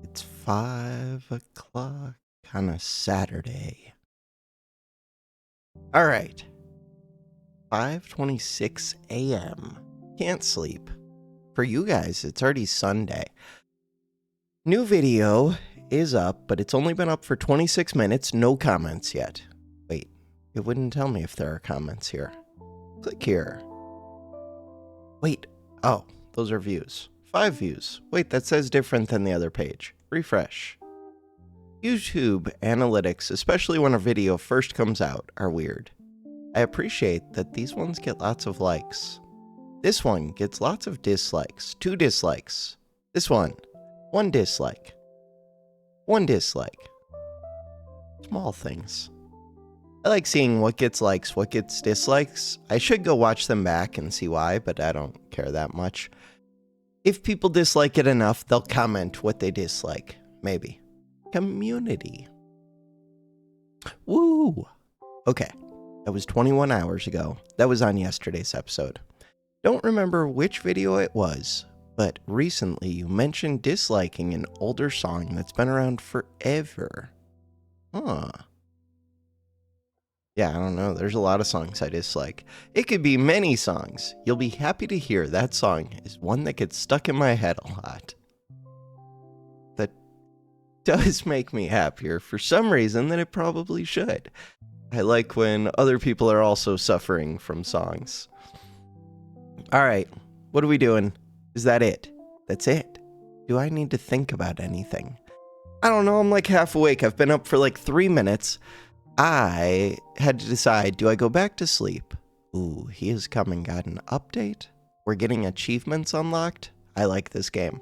It's 5 o'clock on a Saturday. All right. 5:26 a.m. Can't sleep. For you guys, it's already Sunday. New video is up, but it's only been up for 26 minutes. No comments yet. Wait, it wouldn't tell me if there are comments here. Click here. Wait, oh, those are views. 5 views. Wait, that says different than the other page. Refresh. YouTube analytics, especially when a video first comes out, are weird. I appreciate that these ones get lots of likes. This one gets lots of dislikes. 2 dislikes. This one, 1 dislike. 1 dislike. Small things. I like seeing what gets likes, what gets dislikes. I should go watch them back and see why, but I don't care that much. If people dislike it enough, they'll comment what they dislike. Maybe. Community. Woo! Okay. That was 21 hours ago. That was on yesterday's episode. Don't remember which video it was, but recently you mentioned disliking an older song that's been around forever. Huh. Yeah, I don't know. There's a lot of songs I dislike. It could be many songs. You'll be happy to hear that song is one that gets stuck in my head a lot. That does make me happier for some reason than it probably should. I like when other people are also suffering from songs. All right, what are we doing? Is that it? That's it? Do I need to think about anything? I don't know, I'm like half awake. I've been up for like 3 minutes. I had to decide, do I go back to sleep? Ooh, he has come and got an update. We're getting achievements unlocked. I like this game.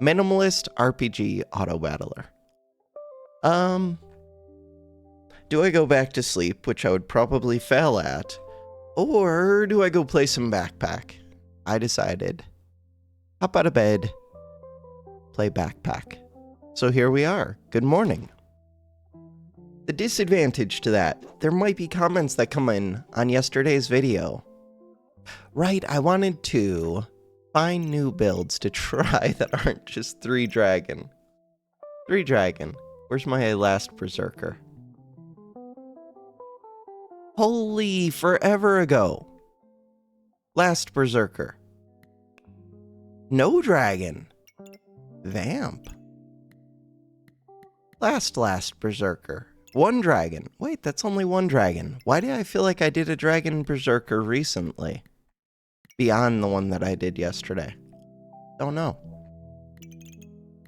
Minimalist RPG auto battler. Do I go back to sleep, which I would probably fail at, or do I go play some backpack? I decided, hop out of bed, play backpack. So here we are. Good morning. The disadvantage to that, there might be comments that come in on yesterday's video. Right, I wanted to find new builds to try that aren't just 3 dragon. 3 dragon. Where's my last berserker? Holy, forever ago. Last berserker. No dragon. Vamp. Last berserker. 1 dragon. Wait, that's only 1 dragon. Why do I feel like I did a dragon berserker recently? Beyond the one that I did yesterday. Don't know.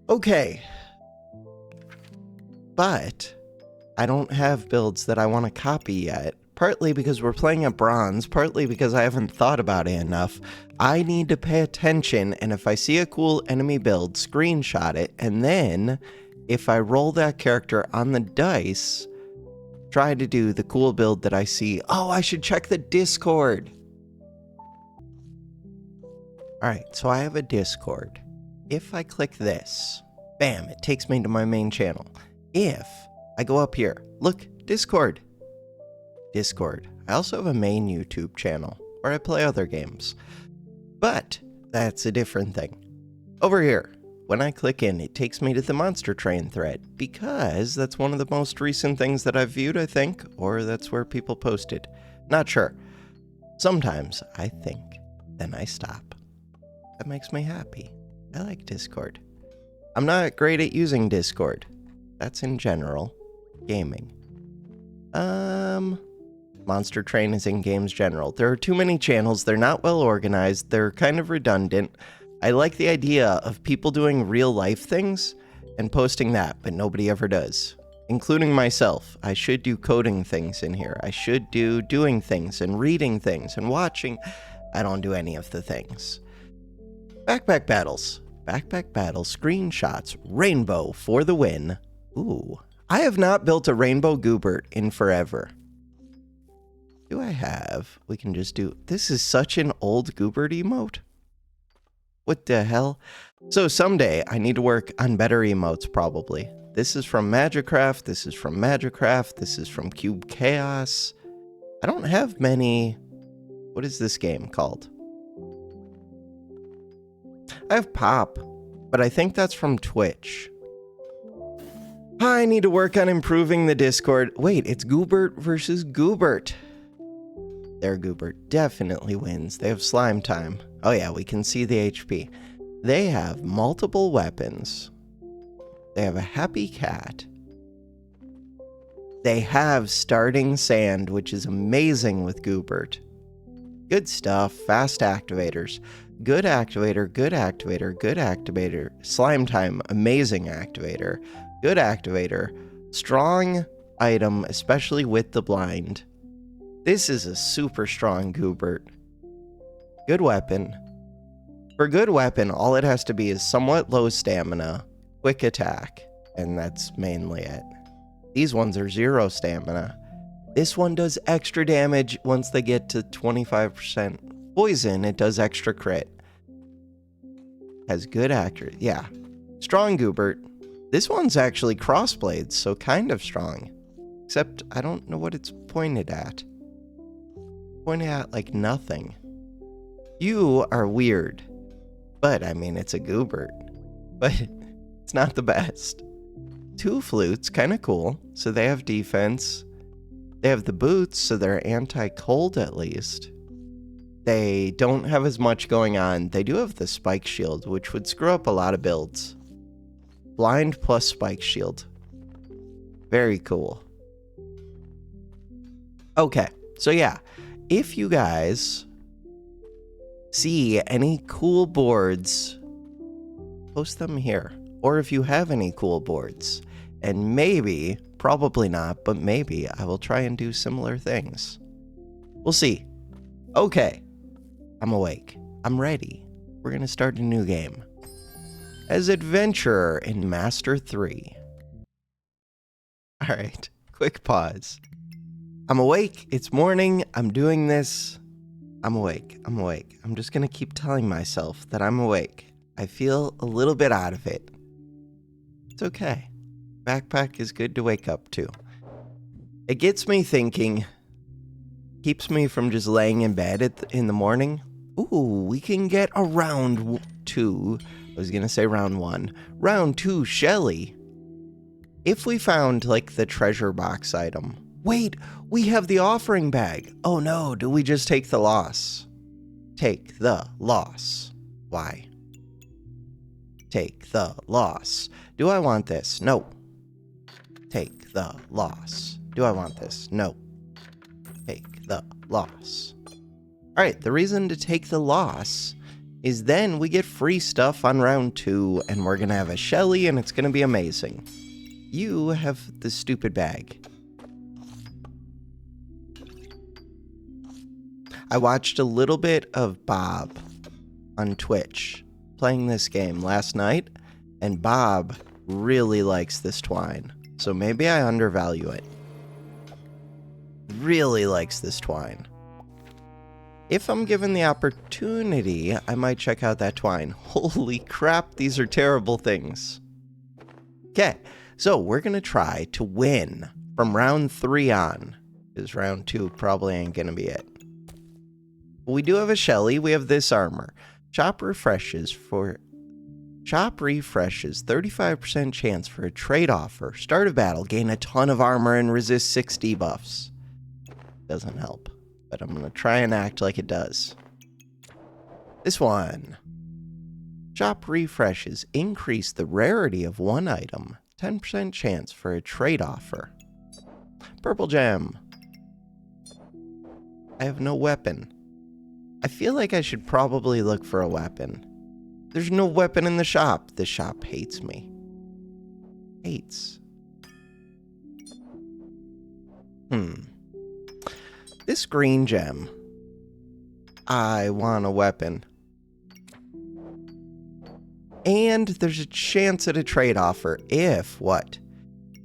Okay. But I don't have builds that I want to copy yet. Partly because we're playing at bronze, partly because I haven't thought about it enough. I need to pay attention, and if I see a cool enemy build, screenshot it, and then if I roll that character on the dice, try to do the cool build that I see. Oh, I should check the Discord. Alright, so I have a Discord. If I click this, bam, it takes me to my main channel. If I go up here, look, Discord. Discord. I also have a main YouTube channel where I play other games. But that's a different thing. Over here, when I click in, it takes me to the Monster Train thread because that's one of the most recent things that I've viewed, I think, or that's where people posted. Not sure. Sometimes I think, then I stop. That makes me happy. I like Discord. I'm not great at using Discord. That's in general. Gaming. Monster Train is in games general. There are too many channels. They're not well organized. They're kind of redundant. I like the idea of people doing real life things and posting that, but nobody ever does. Including myself. I should do coding things in here. I should do doing things and reading things and watching. I don't do any of the things. Backpack battles. Backpack battles. Screenshots. Rainbow for the win. Ooh. I have not built a rainbow goobert in forever. Do I have? We can just do... This is such an old goobert emote. What the hell? So someday I need to work on better emotes probably. This is from Magicraft. This is from Magicraft. This is from Cube Chaos. I don't have many... What is this game called? I have Pop. But I think that's from Twitch. I need to work on improving the Discord. Wait, it's Goobert versus Goobert. Their Goobert definitely wins. They have slime time. Oh yeah, we can see the HP. They have multiple weapons. They have a happy cat. They have starting sand, which is amazing with Goobert. Good stuff. Fast activators. Good activator, good activator, good activator. Slime time, amazing activator. Good activator. Strong item, especially with the blind. This is a super strong Goobert. Good weapon. For good weapon, all it has to be is somewhat low stamina, quick attack, and that's mainly it. These ones are 0 stamina. This one does extra damage once they get to 25% poison. It does extra crit. Has good accuracy. Yeah. Strong Goobert. This one's actually crossblades, so kind of strong. Except I don't know what it's pointed at. Pointed at like nothing. You are weird. But I mean, it's a Goobert. But it's not the best. 2 flutes, kind of cool. So they have defense. They have the boots, so they're anti-cold at least. They don't have as much going on. They do have the spike shield, which would screw up a lot of builds. Blind plus spike shield. Very cool. Okay, so yeah. If you guys see any cool boards, post them here. Or if you have any cool boards. And maybe, probably not, but maybe I will try and do similar things. We'll see. Okay. I'm awake. I'm ready. We're going to start a new game. As Adventurer in Master 3. Alright, quick pause. I'm awake. It's morning. I'm doing this. I'm awake. I'm awake. I'm just going to keep telling myself that I'm awake. I feel a little bit out of it. It's okay. Backpack is good to wake up to. It gets me thinking. Keeps me from just laying in bed in the morning. Ooh, we can get a round 2. I was going to say round 1. Round 2 Shelly. If we found, like, the treasure box item. Wait, we have the offering bag. Oh no, do we just take the loss? Take the loss. Why? Take the loss. Do I want this? No. Take the loss. Do I want this? No. Take the loss. Alright, the reason to take the loss is then we get free stuff on round 2, and we're gonna have a Shelly, and it's gonna be amazing. You have the stupid bag. I watched a little bit of Bob on Twitch playing this game last night, and Bob really likes this twine. So maybe I undervalue it. Really likes this twine. If I'm given the opportunity, I might check out that twine. Holy crap, these are terrible things. Okay, so we're going to try to win from round 3 on. Because round 2 probably ain't going to be it. We do have a Shelly. We have this armor. Shop refreshes, 35% chance for a trade offer. Start a battle, gain a ton of armor, and resist 6 debuffs. Doesn't help, but I'm going to try and act like it does. This one. Shop refreshes, increase the rarity of one item. 10% chance for a trade offer. Purple gem. I have no weapon. I feel like I should probably look for a weapon. There's no weapon in the shop. The shop hates me. Hates. This green gem. I want a weapon. And there's a chance at a trade offer if what?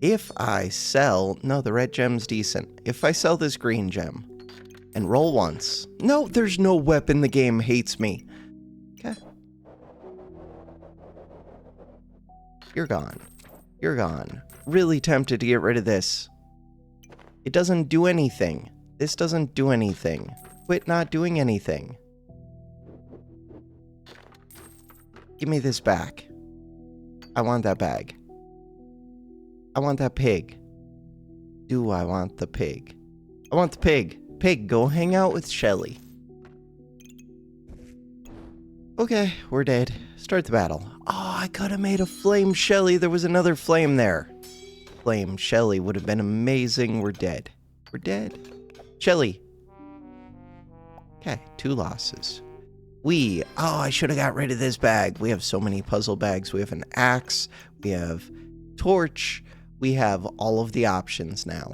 If I sell... No, the red gem's decent. If I sell this green gem and roll once. No, there's no weapon. The game hates me. Okay. You're gone. You're gone. Really tempted to get rid of this. It doesn't do anything. This doesn't do anything. Quit not doing anything. Give me this back. I want that bag. I want that pig. Do I want the pig? I want the pig. Pig, go hang out with Shelly. Okay, we're dead. Start the battle. Oh, I could have made a flame Shelly. There was another flame there. Flame Shelly would have been amazing. We're dead. We're dead. Shelly. Okay, 2 losses. Oh, I should have got rid of this bag. We have so many puzzle bags. We have an axe. We have torch. We have all of the options now.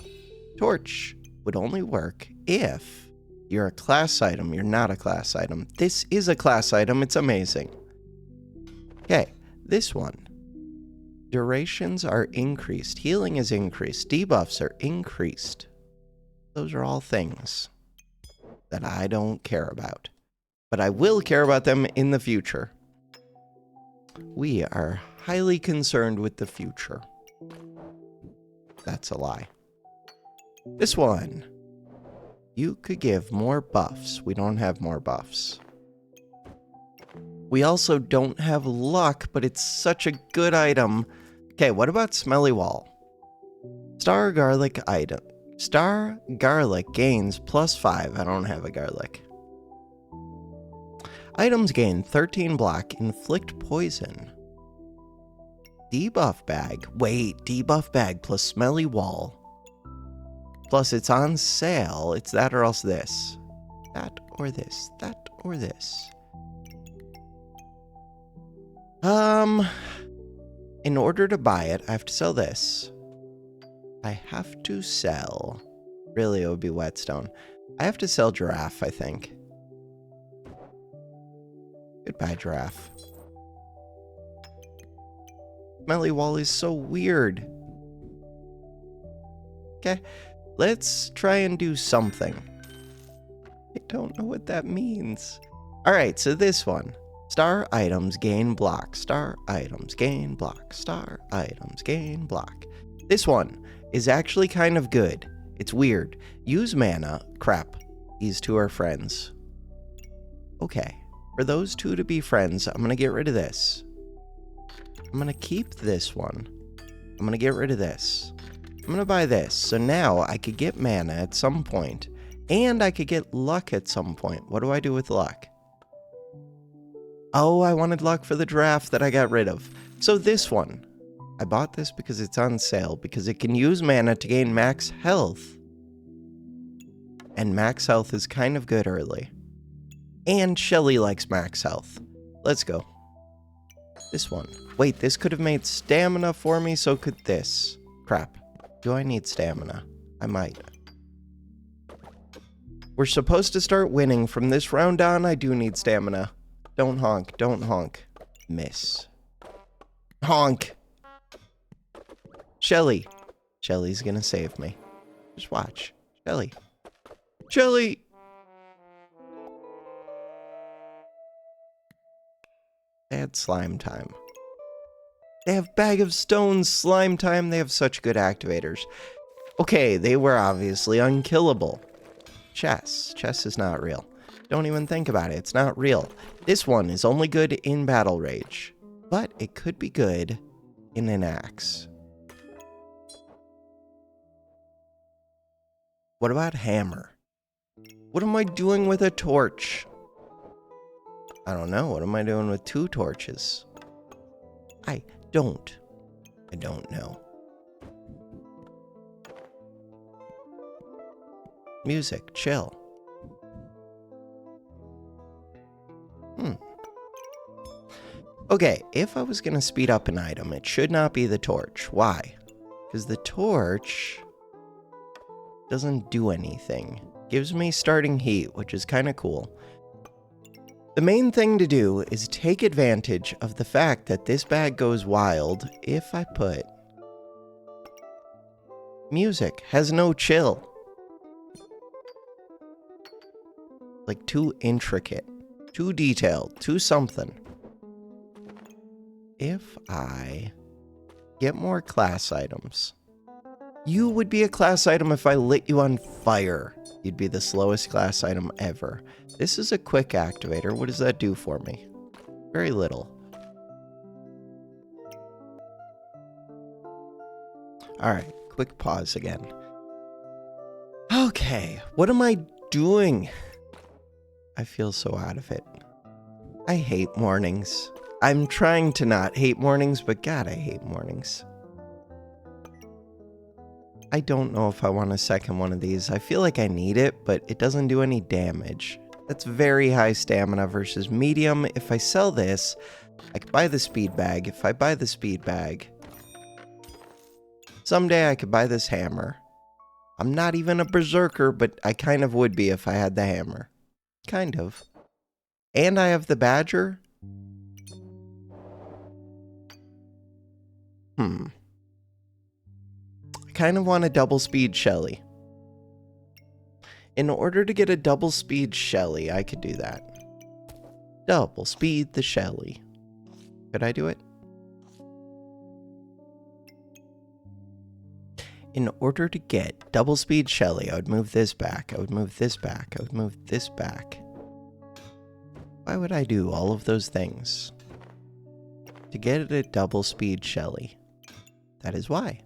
Torch would only work if you're a class item. You're not a class item. This is a class item. It's amazing. Okay, this one. Durations are increased. Healing is increased. Debuffs are increased. Those are all things that I don't care about. But I will care about them in the future. We are highly concerned with the future. That's a lie. This one. You could give more buffs. We don't have more buffs. We also don't have luck, but it's such a good item. Okay, what about Smelly Wall? Star Garlic item. Star Garlic gains +5. I don't have a garlic. Items gain 13 block, inflict poison. Debuff bag. Wait, debuff bag plus Smelly Wall. Plus it's on sale. It's that or else this. That or this. That or this. In order to buy it, I have to sell this. I have to sell... Really, it would be Whetstone. I have to sell Giraffe, I think. Goodbye, Giraffe. Smelly Wall is so weird. Okay, let's try and do something. I don't know what that means. Alright, so this one. Star items gain block. Star items gain block. Star items gain block. This one is actually kind of good. It's weird. Use mana. Crap. These two are friends. Okay. For those two to be friends, I'm going to get rid of this. I'm going to keep this one. I'm going to get rid of this. I'm going to buy this. So now I could get mana at some point, and I could get luck at some point. What do I do with luck? Oh, I wanted luck for the draft that I got rid of. So this one. I bought this because it's on sale, because it can use mana to gain max health. And max health is kind of good early. And Shelly likes max health. Let's go. This one. Wait, this could have made stamina for me, so could this. Crap. Do I need stamina? I might. We're supposed to start winning. From this round on, I do need stamina. Don't honk. Don't honk. Miss. Honk. Shelly. Shelly's gonna save me. Just watch. Shelly. Shelly! They had slime time. They have bag of stones, slime time. They have such good activators. Okay, they were obviously unkillable. Chess. Chess is not real. Don't even think about it. It's not real. This one is only good in Battle Rage, but it could be good in an axe. What about hammer? What am I doing with a torch? I don't know. What am I doing with 2 torches? I don't know. Music, chill. Okay, if I was gonna speed up an item, it should not be the torch. Why? Because the torch doesn't do anything. Gives me starting heat, which is kind of cool. The main thing to do is take advantage of the fact that this bag goes wild if I put... Music has no chill. Like, too intricate, too detailed, too something. If I get more class items... You would be a class item if I lit you on fire. You'd be the slowest class item ever. This is a quick activator. What does that do for me? Very little. Alright, quick pause again. Okay, what am I doing? I feel so out of it. I hate mornings. I'm trying to not hate mornings, but God, I hate mornings. I don't know if I want a second one of these. I feel like I need it, but it doesn't do any damage. That's very high stamina versus medium. If I sell this, I could buy the speed bag. If I buy the speed bag, someday I could buy this hammer. I'm not even a berserker, but I kind of would be if I had the hammer. Kind of. And I have the badger. I kind of want a double speed Shelly. In order to get a double speed Shelly, I could do that. Double speed the Shelly. Could I do it? In order to get double speed Shelly, I would move this back. I would move this back. I would move this back. Why would I do all of those things? To get a double speed Shelly. That is why.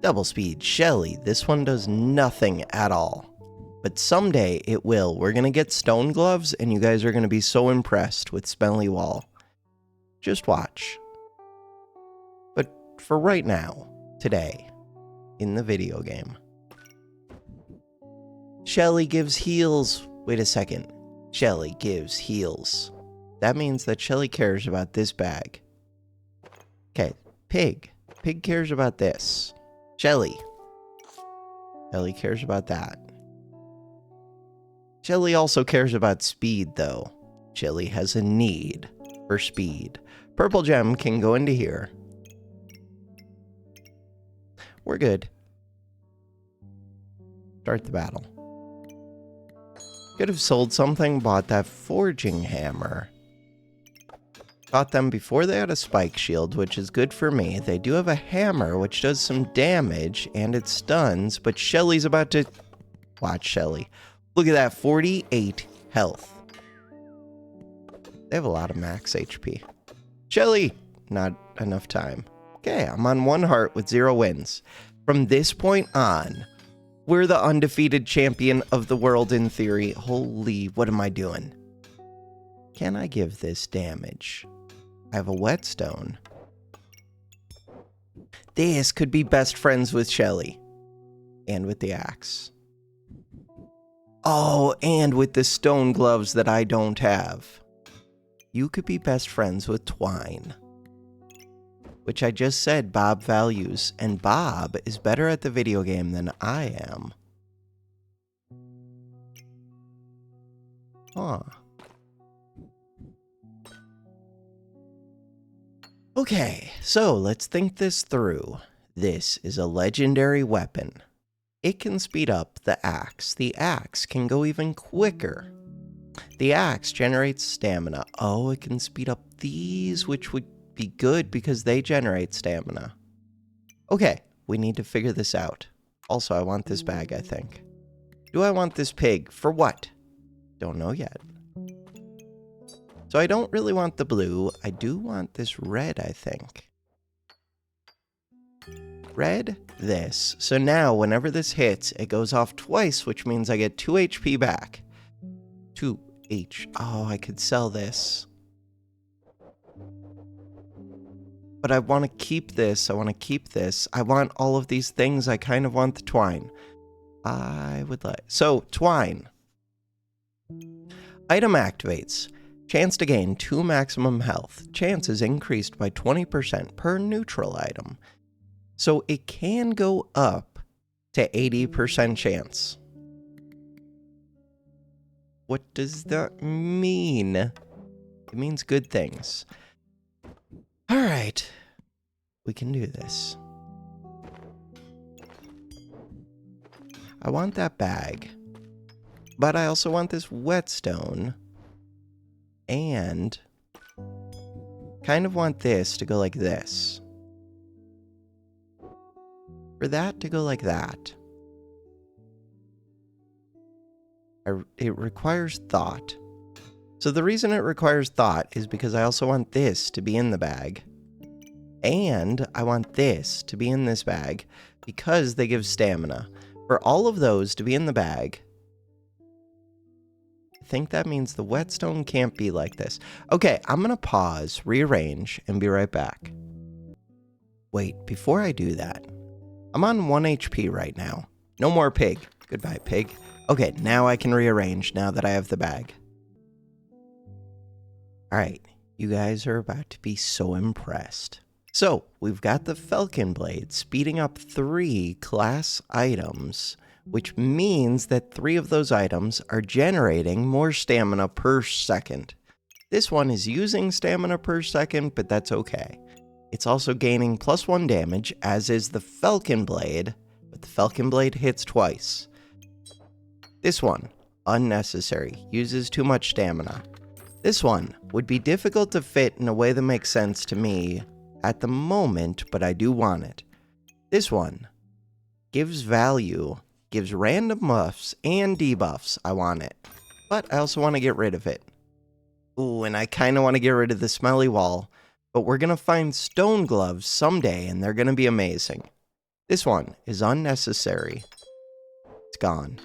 Double speed Shelly. This one does nothing at all. But someday it will. We're going to get stone gloves, and you guys are going to be so impressed with Smelly Wall. Just watch. But for right now, today, in the video game, Shelly gives heals. Wait a second. Shelly gives heals. That means that Shelly cares about this bag. Okay, Pig. Pig cares about this. Shelly. Shelly cares about that. Shelly also cares about speed, though. Shelly has a need for speed. Purple gem can go into here. We're good. Start the battle. Could have sold something, bought that forging hammer. Got them before they had a spike shield, which is good for me. They do have a hammer, which does some damage, and it stuns, but Shelly's about to... Watch Shelly. Look at that, 48 health. They have a lot of max HP. Shelly! Not enough time. Okay, I'm on 1 heart with 0 wins. From this point on, we're the undefeated champion of the world in theory. Holy, what am I doing? Can I give this damage? I have a whetstone. This could be best friends with Shelly. And with the axe. Oh, and with the stone gloves that I don't have. You could be best friends with Twine. Which I just said Bob values, and Bob is better at the video game than I am. Huh. Okay, so let's think this through. This is a legendary weapon. It can speed up the axe. The axe can go even quicker. The axe generates stamina. Oh, it can speed up these, which would be good because they generate stamina. Okay, we need to figure this out. Also, I want this bag, I think. Do I want this pig? For what? Don't know yet. So I don't really want the blue. I do want this red, I think. Red, this. So now, whenever this hits, it goes off twice, which means I get 2 HP back. 2 H. Oh, I could sell this. But I want to keep this. I want to keep this. I want all of these things. I kind of want the twine. I would like... So, twine. Item activates. Chance to gain 2 maximum health. Chance is increased by 20% per neutral item. So it can go up to 80% chance. What does that mean? It means good things. Alright. We can do this. I want that bag. But I also want this whetstone. And kind of want this to go like this. For that to go like that. It requires thought. So the reason it requires thought is because I also want this to be in the bag. And I want this to be in this bag because they give stamina. For all of those to be in the bag, I think that means the whetstone can't be like this. Okay, I'm going to pause, rearrange, and be right back. Wait, before I do that, I'm on 1 HP right now. No more pig. Goodbye, pig. Okay, now I can rearrange now that I have the bag. Alright, you guys are about to be so impressed. So, we've got the Falcon Blade speeding up 3 class items, which means that 3 of those items are generating more stamina per second. This one is using stamina per second, but that's okay. It's also gaining +1 damage, as is the Falcon Blade, but the Falcon Blade hits twice. This one, unnecessary, uses too much stamina. This one would be difficult to fit in a way that makes sense to me at the moment, but I do want it. This one gives value, gives random buffs and debuffs. I want it, but I also want to get rid of it. Ooh, and I kind of want to get rid of the smelly wall, but we're going to find stone gloves someday, and they're going to be amazing. This one is unnecessary. It's gone.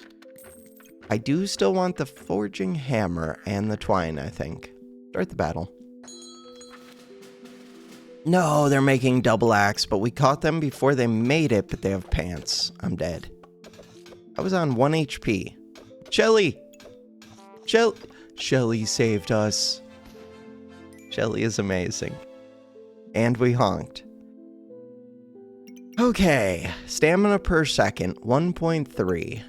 I do still want the forging hammer and the twine, I think. Start the battle. No, they're making double axe, but we caught them before they made it, but they have pants. I'm dead. I was on 1 HP. Shelly! Shelly saved us. Shelly is amazing. And we honked. Okay, stamina per second, 1.3.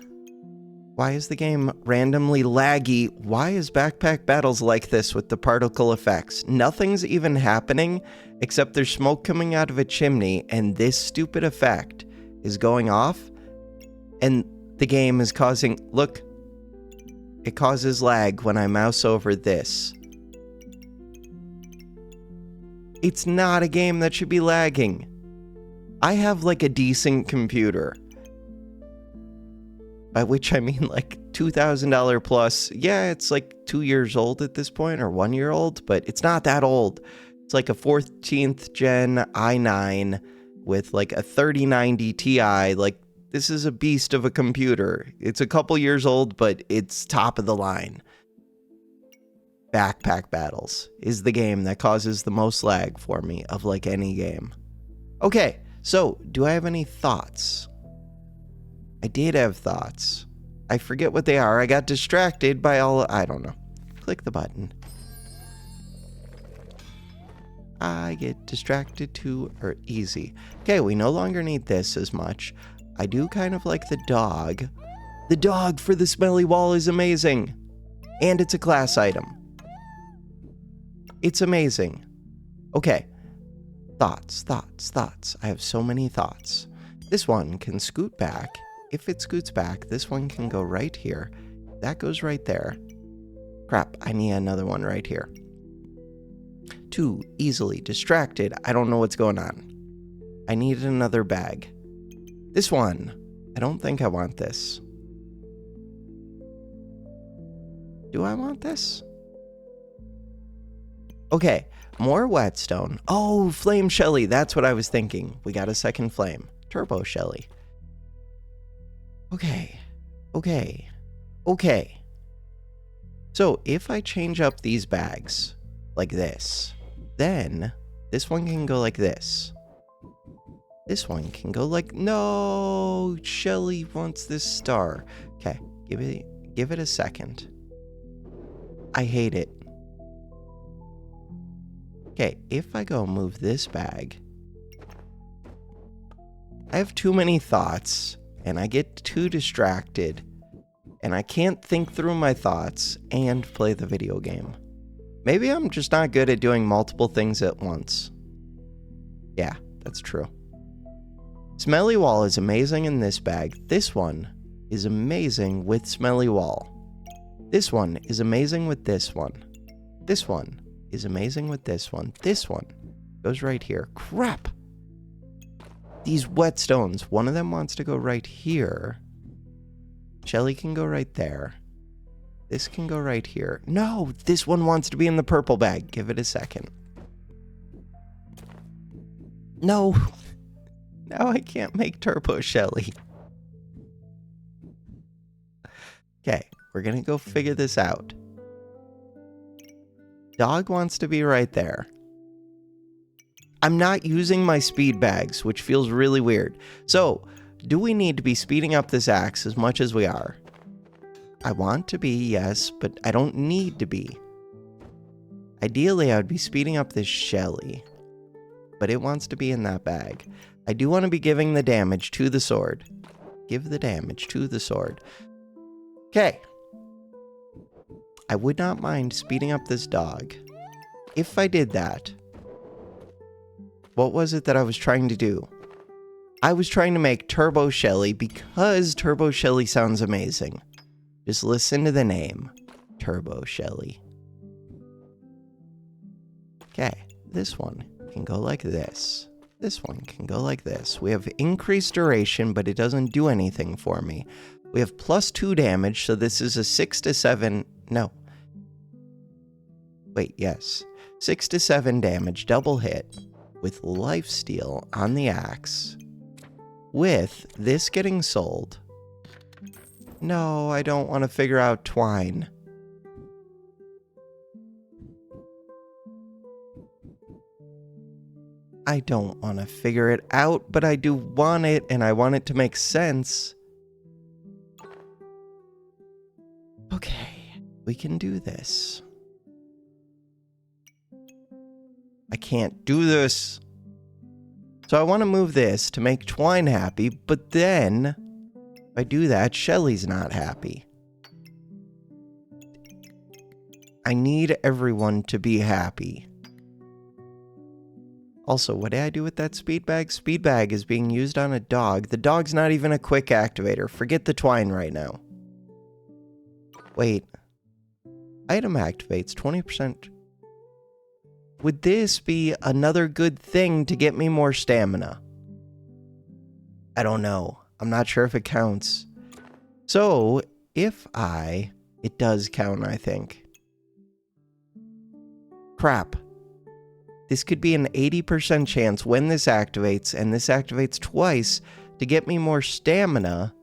Why is the game randomly laggy? Why is Backpack Battles like this with the particle effects? Nothing's even happening except there's smoke coming out of a chimney, and this stupid effect is going off, and the game is causing... Look, it causes lag when I mouse over this. It's not a game that should be lagging. I have like a decent computer. By which I mean like $2,000 plus. Yeah, it's like 2 years old at this point, or 1 year old, but it's not that old. It's like a 14th gen i9 with like a 3090 Ti. Like, this is a beast of a computer. It's a couple years old, but it's top of the line. Backpack Battles is the game that causes the most lag for me of like any game. Okay, so do I have any thoughts? I did have thoughts. I forget what they are. I got distracted by I don't know. Click the button. I get distracted too easy. Okay, we no longer need this as much. I do kind of like the dog. The dog for the smelly wall is amazing. And it's a class item. It's amazing. Okay. Thoughts. I have so many thoughts. This one can scoot back. If it scoots back, this one can go right here. That goes right there. Crap, I need another one right here. Too easily distracted. I don't know what's going on. I needed another bag. This one. I don't think I want this. Do I want this? Okay, more whetstone. Oh, flame Shelly. That's what I was thinking. We got a second flame. Turbo Shelly. Okay. So if I change up these bags like this, then this one can go like this. This one can go like... No! Shelly wants this star. Okay, give it a second. I hate it. Okay, if I go move this bag... I have too many thoughts, and I get too distracted, and I can't think through my thoughts and play the video game. Maybe I'm just not good at doing multiple things at once. Yeah, that's true. Smelly Wall is amazing in this bag. This one is amazing with Smelly Wall. This one is amazing with this one. This one is amazing with this one. This one goes right here. Crap! These whetstones, one of them wants to go right here. Shelly can go right there. This can go right here. No, this one wants to be in the purple bag. Give it a second. No. Now I can't make Turbo Shelly. Okay, we're gonna go figure this out. Dog wants to be right there. I'm not using my speed bags, which feels really weird. So, do we need to be speeding up this axe as much as we are? I want to be, yes, but I don't need to be. Ideally, I would be speeding up this Shelly, but it wants to be in that bag. I do want to be giving the damage to the sword. Give the damage to the sword. Okay. I would not mind speeding up this dog. If I did that, what was it that I was trying to do? I was trying to make Turbo Shelly because Turbo Shelly sounds amazing. Just listen to the name. Turbo Shelly. Okay, this one can go like this. This one can go like this. We have increased duration, but it doesn't do anything for me. We have +2 damage, so this is a 6 to 7... No. Wait, yes. 6 to 7 damage, double hit, with lifesteal on the axe. With this getting sold. No, I don't want to figure out twine. I don't want to figure it out, but I do want it, and I want it to make sense. Okay, we can do this. I can't do this. So I want to move this to make Twine happy, but then, if I do that, Shelly's not happy. I need everyone to be happy. Also, what did I do with that speed bag? Speed bag is being used on a dog. The dog's not even a quick activator. Forget the twine right now. Wait. Item activates 20%. Would this be another good thing to get me more stamina? I don't know. I'm not sure if it counts. So, it does count, I think. Crap. This could be an 80% chance when this activates, and this activates twice to get me more stamina,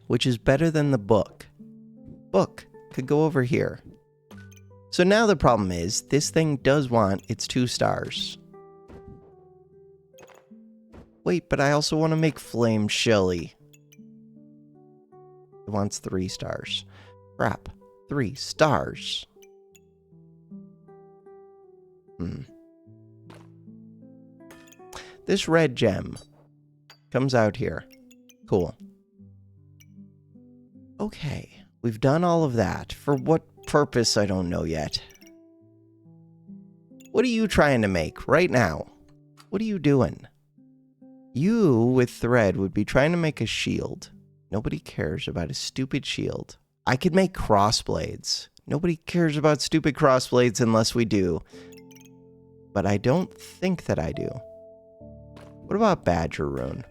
which is better than the book. Book could go over here. So now the problem is, this thing does want its 2 stars. Wait, but I also want to make Flame Shelly. It wants 3 stars. Crap. 3 stars. This red gem comes out here. Cool. Okay, we've done all of that. For what purpose, I don't know yet. What are you trying to make right now? What are you doing? You, with thread, would be trying to make a shield. Nobody cares about a stupid shield. I could make crossblades. Nobody cares about stupid crossblades unless we do. But I don't think that I do. What about Badger Rune?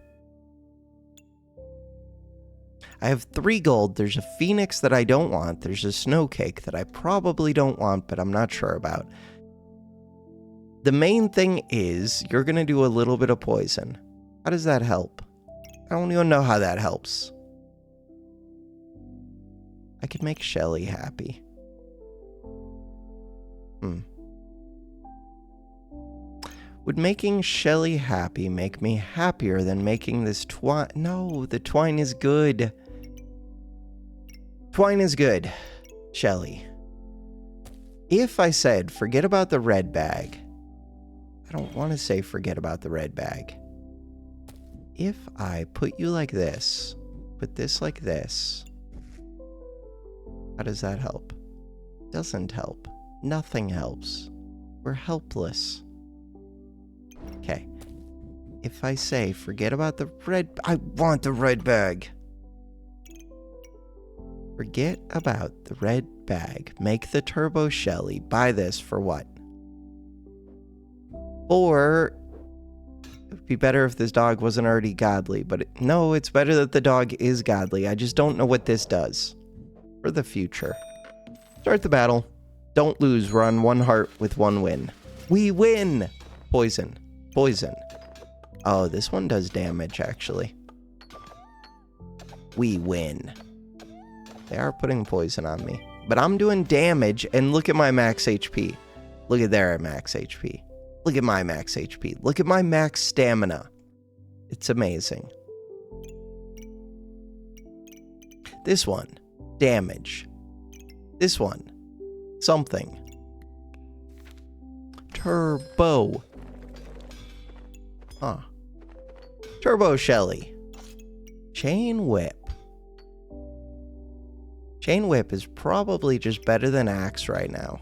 I have 3 gold. There's a Phoenix that I don't want. There's a Snow Cake that I probably don't want, but I'm not sure about. The main thing is, you're going to do a little bit of poison. How does that help? I don't even know how that helps. I could make Shelly happy. Would making Shelly happy make me happier than making this twine? No, the twine is good. Twine is good, Shelly. If I said forget about the red bag, I don't want to say forget about the red bag. If I put you like this, put this like this, how does that help? Doesn't help. Nothing helps. We're helpless. Okay. If I say forget about the red... I want the red bag. Forget about the red bag. Make the Turbo Shelly. Buy this for what? Or... it would be better if this dog wasn't already godly. But no, it's better that the dog is godly. I just don't know what this does. For the future. Start the battle. Don't lose. We're on 1 heart with 1 win. We win! Poison. Poison. Oh, this one does damage, actually. We win. They are putting poison on me. But I'm doing damage, and look at my max HP. Look at their max HP. Look at my max HP. Look at my max stamina. It's amazing. This one, damage. This one, something. Turbo. Huh. Turbo Shelly. Chain Whip. Chain Whip is probably just better than Axe right now.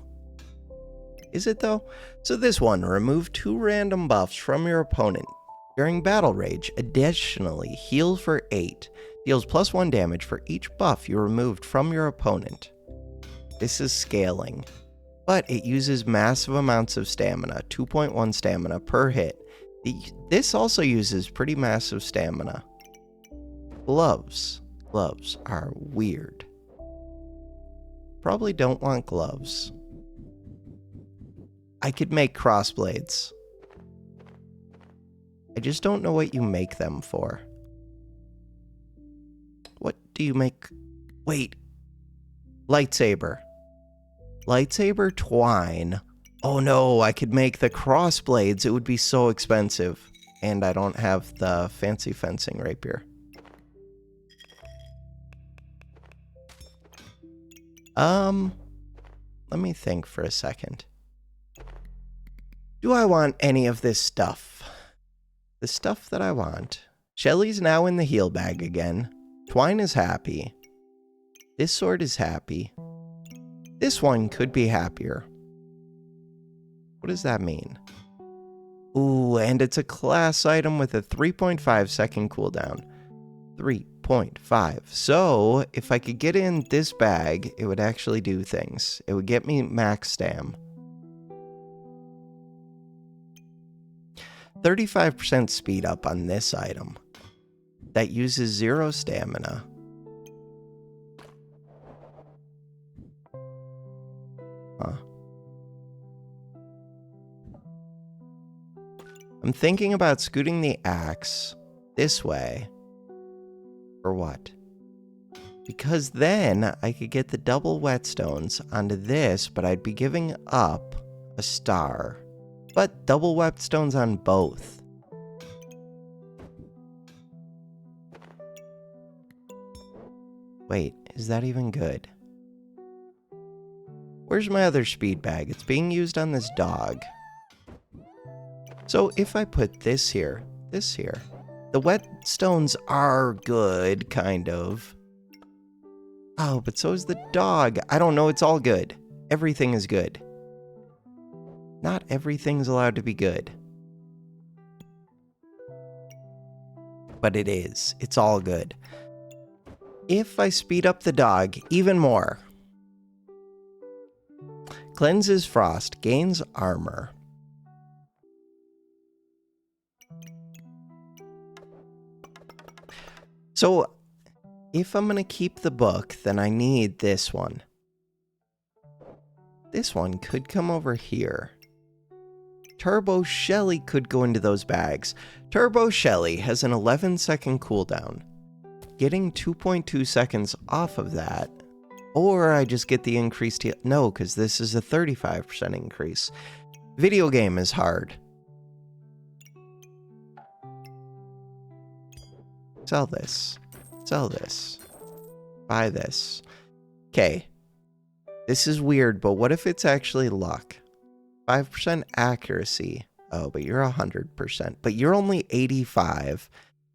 Is it though? So this one, remove 2 random buffs from your opponent during battle rage. Additionally, heal for 8. Deals +1 damage for each buff you removed from your opponent. This is scaling, but it uses massive amounts of stamina, 2.1 stamina per hit. This also uses pretty massive stamina. Gloves. Gloves are weird. Probably don't want gloves. I could make crossblades. I just don't know what you make them for. What do you make? Wait. Lightsaber. Lightsaber twine. Oh no, I could make the crossblades. It would be so expensive. And I don't have the fancy fencing rapier. Let me think for a second. Do I want any of this stuff? The stuff that I want. Shelly's now in the heal bag again. Twine is happy. This sword is happy. This one could be happier. What does that mean? Ooh, and it's a class item with a 3.5 second cooldown. 3.5. So, if I could get in this bag, it would actually do things. It would get me max stam. 35% speed up on this item. That uses 0 stamina. Huh. I'm thinking about scooting the axe this way. For what? Because then I could get the double whetstones onto this, but I'd be giving up a star. But double whetstones on both. Wait, is that even good? Where's my other speed bag? It's being used on this dog. So if I put this here, the whetstones are good, kind of. Oh, but so is the dog. I don't know, it's all good. Everything is good. Not everything's allowed to be good. But it is. It's all good. If I speed up the dog even more. Cleanses Frost, gains armor. So, if I'm going to keep the book, then I need this one. This one could come over here. Turbo Shelly could go into those bags. Turbo Shelly has an 11-second cooldown. Getting 2.2 seconds off of that, or I just get the increased heal. No, because this is a 35% increase. Video game is hard. Sell this. Sell this. Buy this. Okay. This is weird, but what if it's actually luck? 5% accuracy. Oh, but you're 100%. But you're only 85.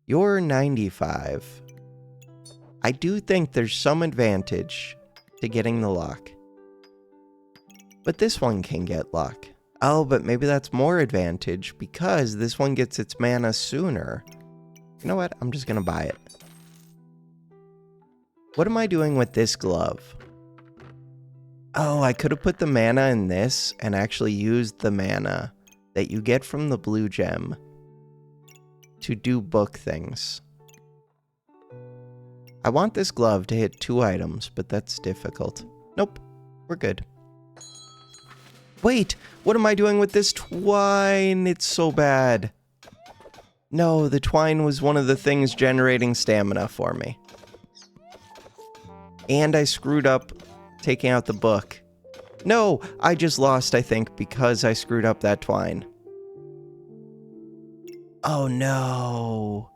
You're 95. I do think there's some advantage to getting the luck. But this one can get luck. Oh, but maybe that's more advantage because this one gets its mana sooner. You know what? I'm just gonna buy it. What am I doing with this glove? Oh, I could have put the mana in this and actually used the mana that you get from the blue gem to do book things. I want this glove to hit 2 items, but that's difficult. Nope, we're good. Wait, what am I doing with this twine? It's so bad. No, the twine was one of the things generating stamina for me. And I screwed up taking out the book. No, I just lost, I think, because I screwed up that twine. Oh no.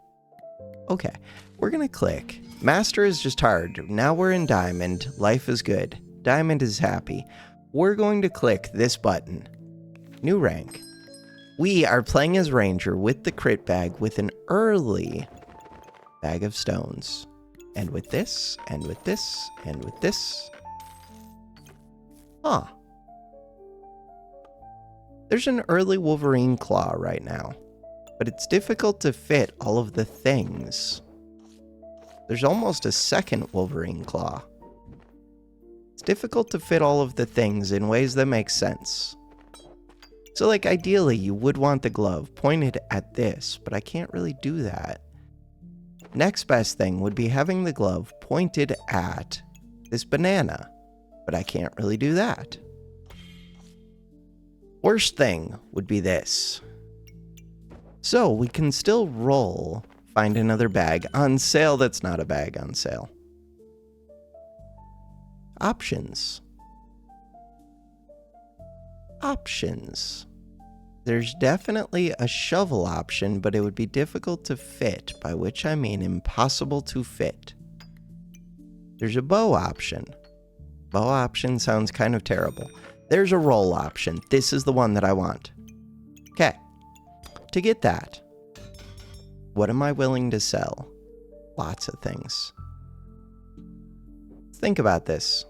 Okay, we're gonna click. Master is just hard. Now we're in Diamond. Life is good. Diamond is happy. We're going to click this button. New rank. We are playing as Ranger with the crit bag with an early bag of stones. And with this, and with this, and with this. Huh. There's an early Wolverine claw right now, but it's difficult to fit all of the things. There's almost a second Wolverine claw. It's difficult to fit all of the things in ways that make sense. So like ideally you would want the glove pointed at this, but I can't really do that. Next best thing would be having the glove pointed at this banana, but I can't really do that. Worst thing would be this. So we can still roll, find another bag on sale that's not a bag on sale. Options. Options. There's definitely a shovel option, but it would be difficult to fit, by which I mean impossible to fit. There's a bow option. Bow option sounds kind of terrible. There's a roll option. This is the one that I want. Okay. To get that, what am I willing to sell? Lots of things. Think about this.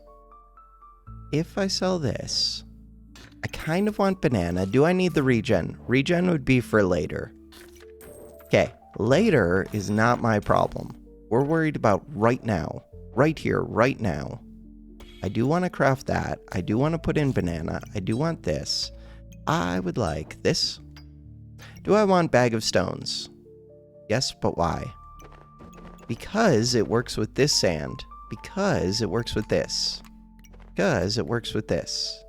If I sell this, I kind of want banana. Do I need the regen? Regen would be for later. Okay, later is not my problem. We're worried about right now. Right here, right now. I do want to craft that. I do want to put in banana. I do want this. I would like this. Do I want bag of stones? Yes, but why? Because it works with this sand. Because it works with this. Because it works with this.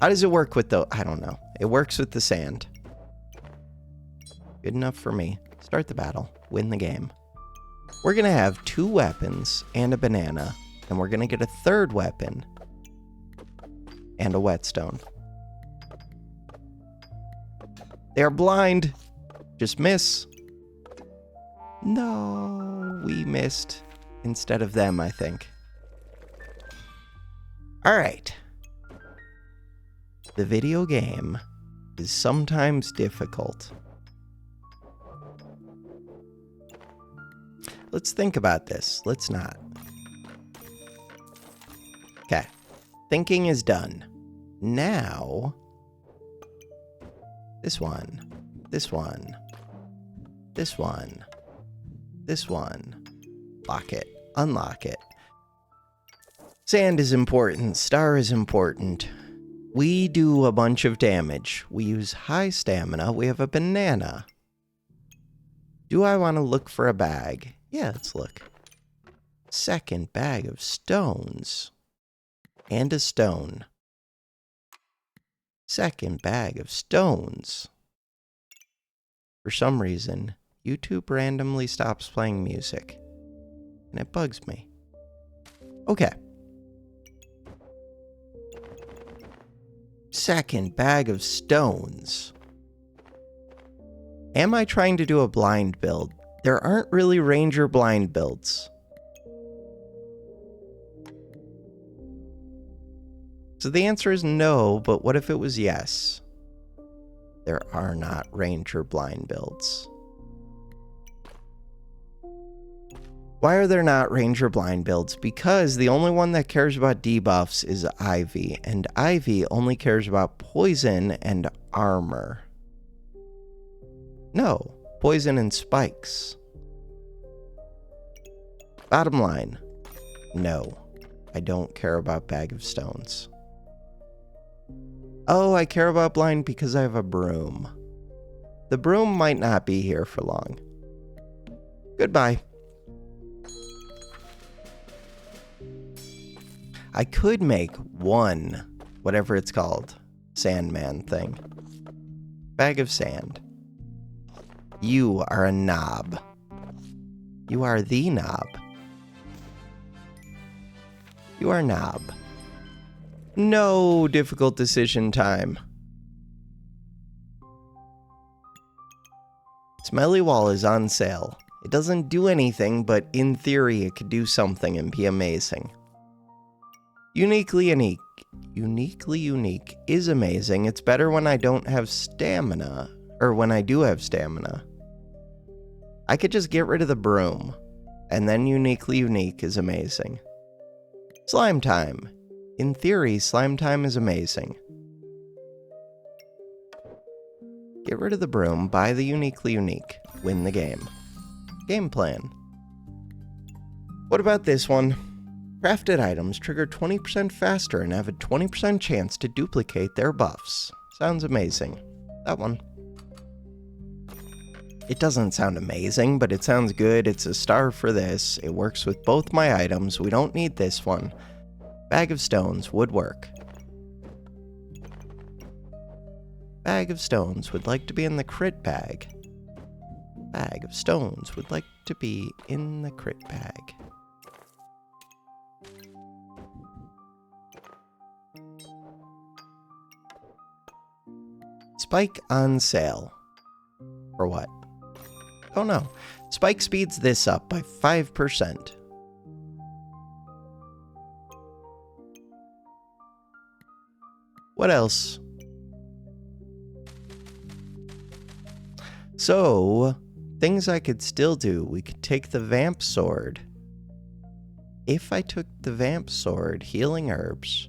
How does it work with the... I don't know. It works with the sand. Good enough for me. Start the battle. Win the game. We're going to have 2 weapons and a banana. And we're going to get a 3rd weapon. And a whetstone. They are blind. Just miss. No, we missed instead of them, I think. All right. The video game is sometimes difficult. Let's think about this. Let's not. Okay. Thinking is done. Now, this one, this one, this one, this one. Lock it. Unlock it. Sand is important. Star is important. We do a bunch of damage. We use high stamina. We have a banana. Do I want to look for a bag? Yeah, let's look. 2nd bag of stones. And a stone. 2nd bag of stones. For some reason, YouTube randomly stops playing music. And it bugs me. Okay. 2nd bag of stones. Am I trying to do a blind build? There aren't really Ranger blind builds. So the answer is no, but what if it was yes? There are not Ranger blind builds. Why are there not Ranger blind builds? Because the only one that cares about debuffs is Ivy, and Ivy only cares about poison and armor. No, poison and spikes. Bottom line, no, I don't care about bag of stones. Oh, I care about blind because I have a broom. The broom might not be here for long. Goodbye. I could make one, whatever it's called, Sandman thing. Bag of sand. You are a knob. You are the knob. You are knob. No difficult decision time. Smelly Wall is on sale. It doesn't do anything, but in theory it could do something and be amazing. Uniquely unique. Uniquely unique is amazing. It's better when I don't have stamina, or when I do have stamina. I could just get rid of the broom, and then uniquely unique is amazing. Slime time. In theory, slime time is amazing. Get rid of the broom, buy the uniquely unique, win the game. Game plan. What about this one? Crafted items trigger 20% faster and have a 20% chance to duplicate their buffs. Sounds amazing. That one. It doesn't sound amazing, but it sounds good. It's a star for this. It works with both my items. We don't need this one. Bag of stones would work. Bag of stones would like to be in the crit bag. Bag of stones would like to be in the crit bag. Spike on sale. For what? Oh no. Spike speeds this up by 5%. What else? So, things I could still do. We could take the vamp sword. If I took the vamp sword, healing herbs,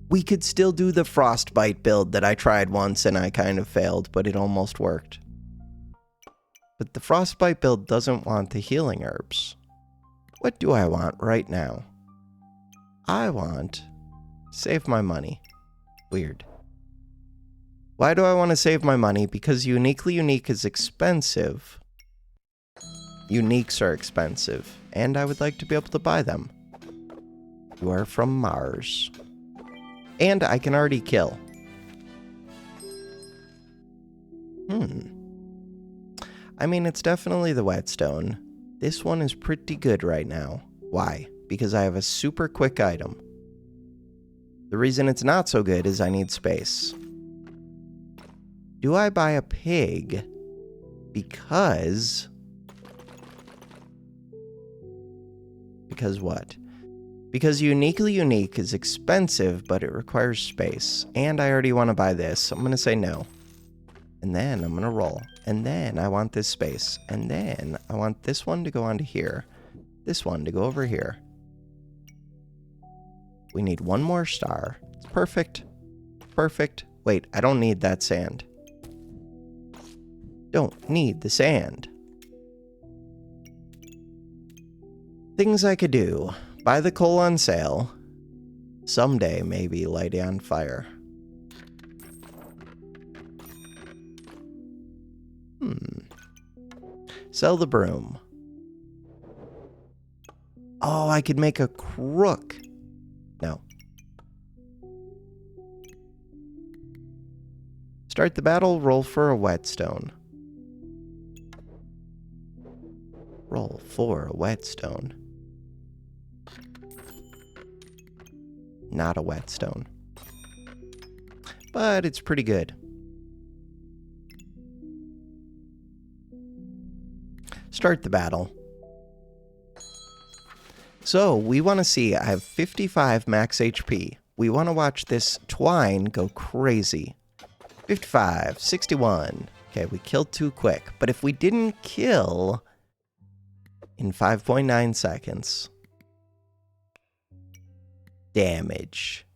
we could still do the frostbite build that I tried once and I kind of failed, but it almost worked. But the frostbite build doesn't want the healing herbs. What do I want right now? I want to save my money. Weird. Why do I want to save my money? Because uniquely unique is expensive. Uniques are expensive, and I would like to be able to buy them. You are from Mars. And I can already kill. I mean, it's definitely the whetstone. This one is pretty good right now. Why? Because I have a super quick item. The reason it's not so good is I need space. Do I buy a pig? Because what? Because uniquely unique is expensive, but it requires space. And I already want to buy this. I'm going to say no. And then I'm going to roll. And then I want this space. And then I want this one to go onto here. This one to go over here. We need one more star. It's perfect. Perfect. Wait, I don't need that sand. Don't need the sand. Things I could do. Buy the coal on sale. Someday, maybe light it on fire. Sell the broom. Oh, I could make a crook. No. Start the battle, roll for a whetstone. Roll for a whetstone. Not a whetstone. But it's pretty good. Start the battle. So, we want to see, I have 55 max HP. We want to watch this twine go crazy. 55, 61. Okay, we killed too quick. But if we didn't kill in 5.9 seconds... damage.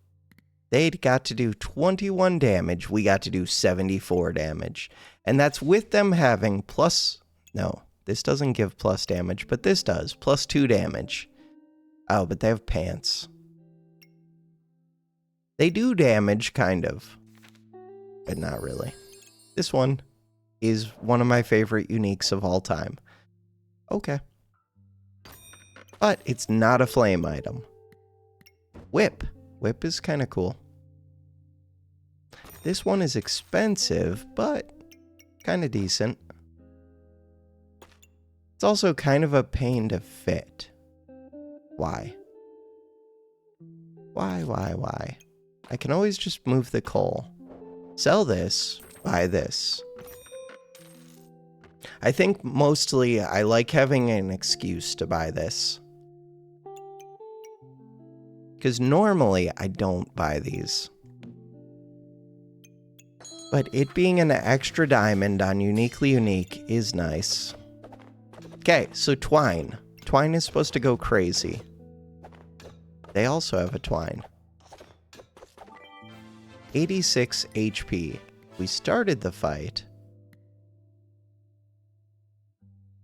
They'd got to do 21 damage. We got to do 74 damage. And that's with them having plus... no, this doesn't give plus damage, but this does. Plus 2 damage. Oh, but they have pants. They do damage, kind of. But not really. This one is one of my favorite uniques of all time. Okay. But it's not a flame item. Whip. Whip is kind of cool. This one is expensive, but kind of decent. It's also kind of a pain to fit. Why? Why? I can always just move the coal. Sell this, buy this. I think mostly I like having an excuse to buy this. Because normally I don't buy these. But it being an extra diamond on Uniquely Unique is nice. Okay, so twine. Twine is supposed to go crazy. They also have a twine. 86 HP. We started the fight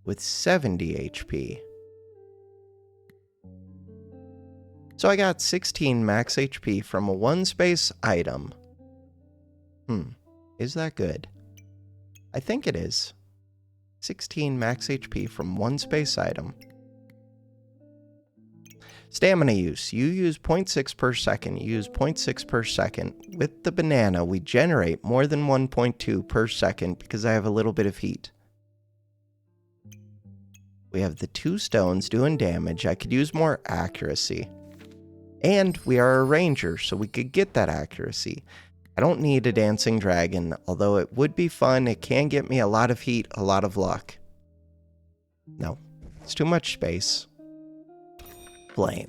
with 70 HP. So I got 16 max HP from a one-space item. Is that good? I think it is. 16 max HP from one space item. Stamina use. You use 0.6 per second. You use 0.6 per second. With the banana, we generate more than 1.2 per second because I have a little bit of heat. We have the 2 stones doing damage. I could use more accuracy. And we are a ranger, so we could get that accuracy. I don't need a dancing dragon, although it would be fun. It can get me a lot of heat, a lot of luck. No, it's too much space. Flame.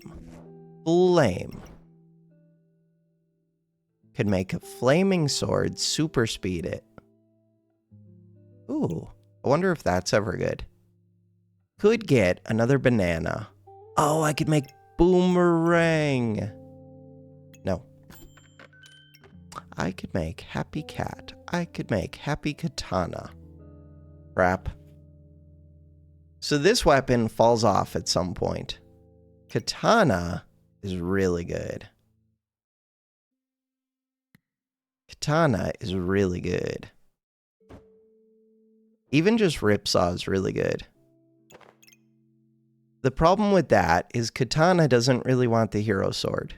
Could make a flaming sword, super speed it. Ooh, I wonder if that's ever good. Could get another banana. Oh, I could make boomerang. No. I could make happy cat. I could make happy katana. Crap. So this weapon falls off at some point. Katana is really good. Even just ripsaw is really good. The problem with that is Katana doesn't really want the hero sword.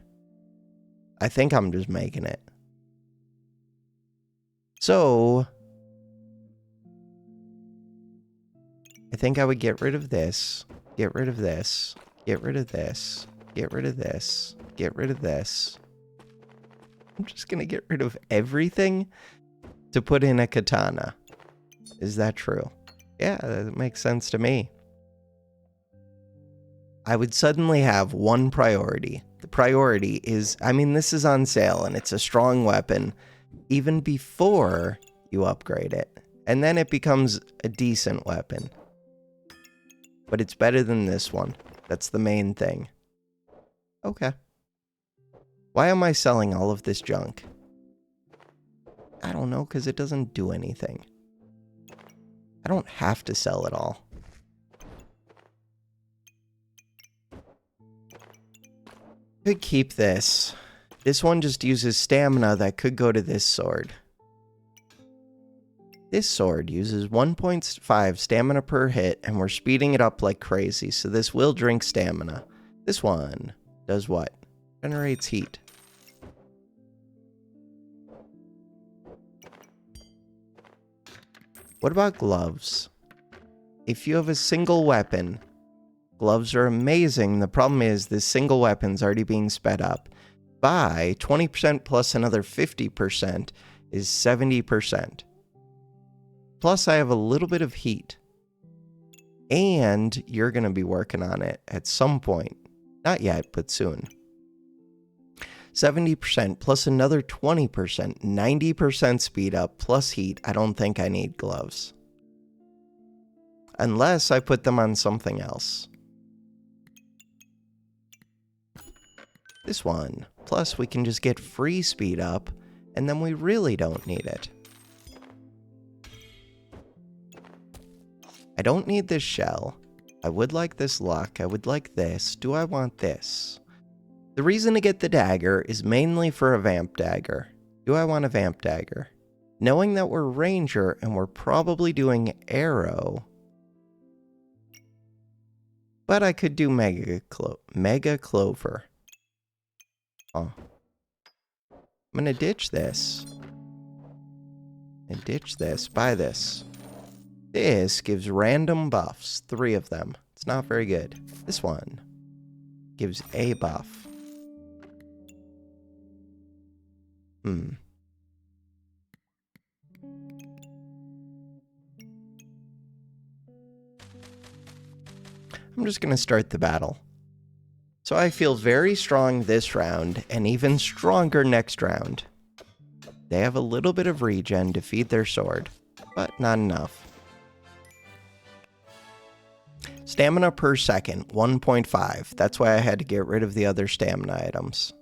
I think I'm just making it. So, I think I would get rid of this, get rid of this, get rid of this, get rid of this, get rid of this. I'm just gonna get rid of everything to put in a katana. Is that true? Yeah, that makes sense to me. I would suddenly have one priority. The priority is, I mean, this is on sale and it's a strong weapon even before you upgrade it. And then it becomes a decent weapon. But it's better than this one. That's the main thing. Okay. Why am I selling all of this junk? I don't know, because it doesn't do anything. I don't have to sell it all. Could keep this. This one just uses stamina that could go to this sword. This sword uses 1.5 stamina per hit, and we're speeding it up like crazy, so this will drink stamina. This one does what? Generates heat. What about gloves? If you have a single weapon, gloves are amazing. The problem is this single weapon's already being sped up by 20% plus another 50% is 70%. Plus I have a little bit of heat. And you're going to be working on it at some point. Not yet, but soon. 70% plus another 20%, 90% speed up plus heat. I don't think I need gloves. Unless I put them on something else. This one. Plus we can just get free speed up, and then we really don't need it. I don't need this shell. I would like this luck. I would like this. Do I want this? The reason to get the dagger is mainly for a vamp dagger. Do I want a vamp dagger? Knowing that we're ranger and we're probably doing arrow. But I could do mega clover. Oh. I'm gonna ditch this. And ditch this. Buy this. This gives random buffs. 3 of them. It's not very good. This one gives a buff. I'm just going to start the battle. So I feel very strong this round, and even stronger next round. They have a little bit of regen to feed their sword, but not enough. Stamina per second, 1.5. That's why I had to get rid of the other stamina items.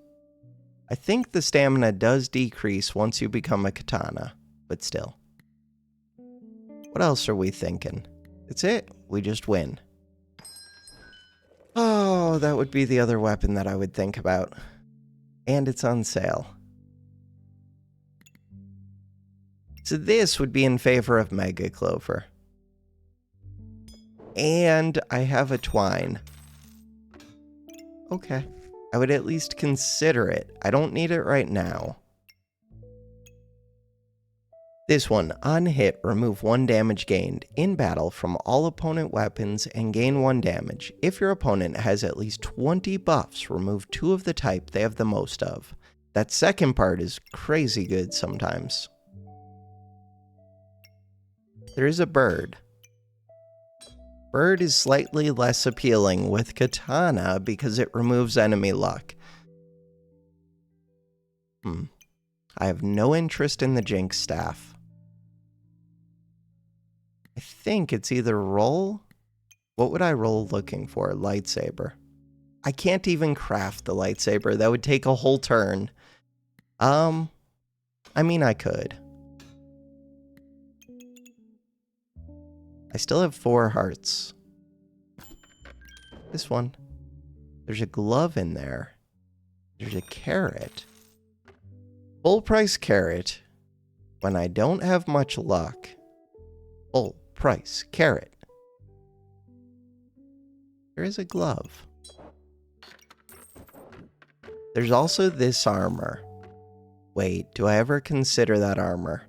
I think the stamina does decrease once you become a katana, but still. What else are we thinking? That's it. We just win. Oh, that would be the other weapon that I would think about. And it's on sale. So this would be in favor of Mega Clover. And I have a twine. Okay. I would at least consider it. I don't need it right now. This one, on hit, remove 1 damage gained in battle from all opponent weapons and gain 1 damage. If your opponent has at least 20 buffs, remove 2 of the type they have the most of. That second part is crazy good sometimes. There is a bird. Bird is slightly less appealing with katana because it removes enemy luck. I have no interest in the Jinx staff. I think it's either roll. What would I roll looking for? Lightsaber. I can't even craft the lightsaber. That would take a whole turn. I mean, I could. I still have 4 hearts. This one. There's a glove in there. There's a carrot. Full price carrot. When I don't have much luck. Full price carrot. There is a glove. There's also this armor. Wait, do I ever consider that armor?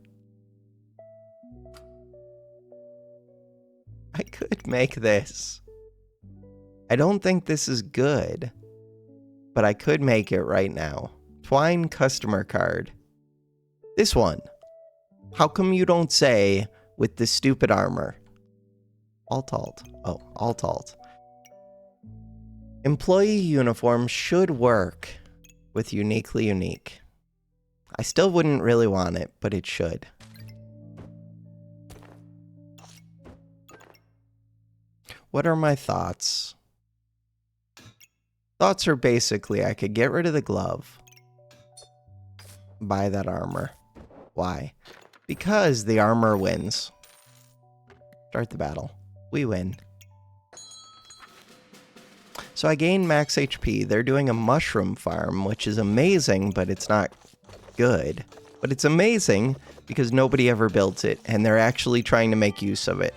I could make this. I don't think this is good, but I could make it right now. Twine customer card. This one. How come you don't say with the stupid armor? Alt. Oh, alt. Employee uniform should work with uniquely unique. I still wouldn't really want it, but it should. What are my thoughts? Thoughts are basically I could get rid of the glove. Buy that armor. Why? Because the armor wins. Start the battle. We win. So I gain max HP. They're doing a mushroom farm, which is amazing, but it's not good. But it's amazing because nobody ever built it, and they're actually trying to make use of it.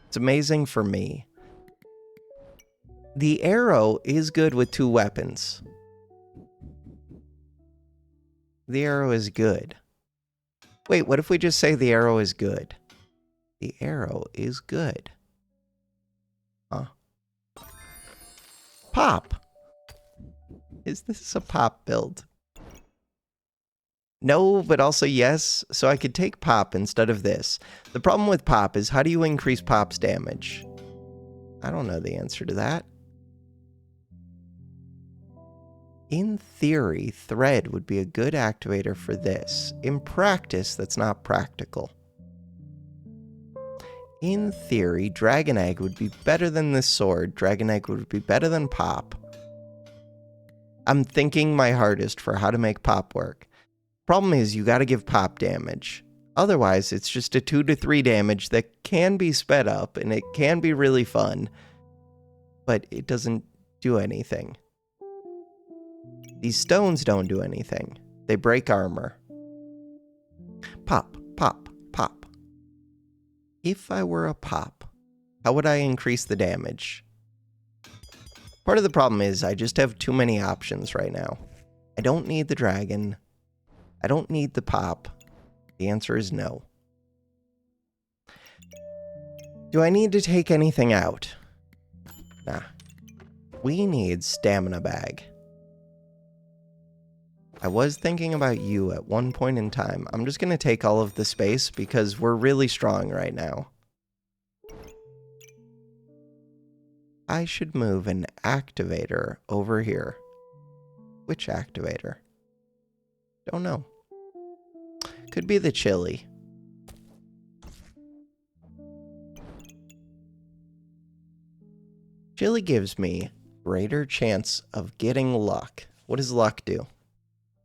It's amazing for me. The arrow is good with 2 weapons. The arrow is good. Wait, what if we just say the arrow is good? The arrow is good. Huh. Pop. Is this a pop build? No, but also yes. So I could take pop instead of this. The problem with pop is how do you increase pop's damage? I don't know the answer to that. In theory, thread would be a good activator for this. In practice, that's not practical. In theory, Dragon Egg would be better than this sword. Dragon Egg would be better than pop. I'm thinking my hardest for how to make pop work. Problem is, you gotta give pop damage. Otherwise, it's just a 2 to 3 damage that can be sped up, and it can be really fun. But it doesn't do anything. These stones don't do anything. They break armor. Pop, pop, pop. If I were a pop, how would I increase the damage? Part of the problem is I just have too many options right now. I don't need the dragon. I don't need the pop. The answer is no. Do I need to take anything out? Nah. We need stamina bag. I was thinking about you at one point in time. I'm just going to take all of the space because we're really strong right now. I should move an activator over here. Which activator? Don't know. Could be the chili. Chili gives me greater chance of getting luck. What does luck do?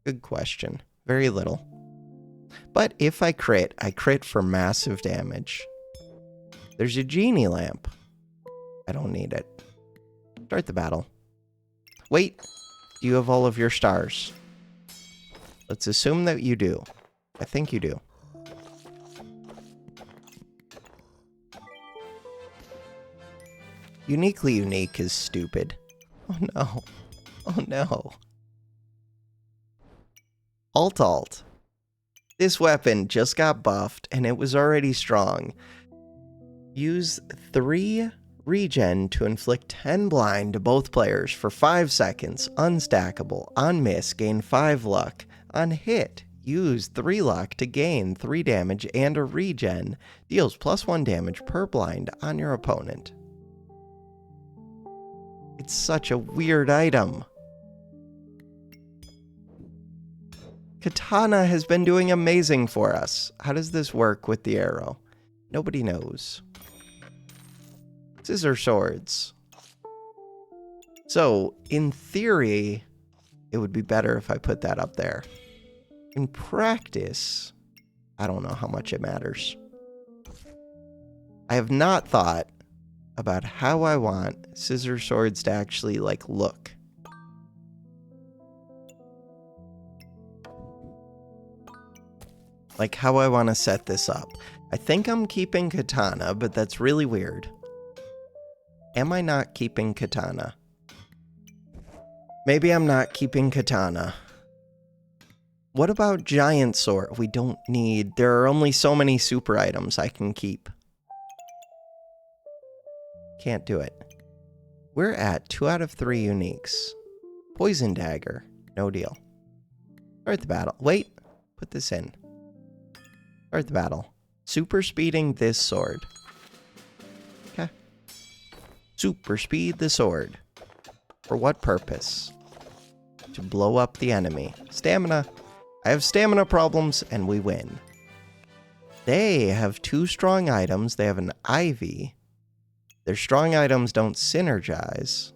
Good question. Very little. But if I crit for massive damage. There's a genie lamp. I don't need it. Start the battle. Wait, do you have all of your stars? Let's assume that you do. I think you do. Uniquely unique is stupid. Oh no. Oh no. Alt. This weapon just got buffed and it was already strong. Use 3 regen to inflict 10 blind to both players for 5 seconds. Unstackable. On miss, gain 5 luck. On hit, use 3 luck to gain 3 damage and a regen. Deals +1 damage per blind on your opponent. It's such a weird item. Katana has been doing amazing for us. How does this work with the arrow? Nobody knows. Scissor swords. So, in theory, it would be better if I put that up there. In practice, I don't know how much it matters. I have not thought about how I want scissor swords to actually, look. Like how I want to set this up. I think I'm keeping katana, but that's really weird. Am I not keeping katana? Maybe I'm not keeping katana. What about giant sword? We don't need... There are only so many super items I can keep. Can't do it. We're at 2 out of 3 uniques. Poison dagger. No deal. Start the battle. Wait. Put this in. Start the battle. Super speeding this sword. Okay. Super speed the sword. For what purpose? To blow up the enemy. Stamina. I have stamina problems, and we win. They have 2 strong items. They have an ivy. Their strong items don't synergize.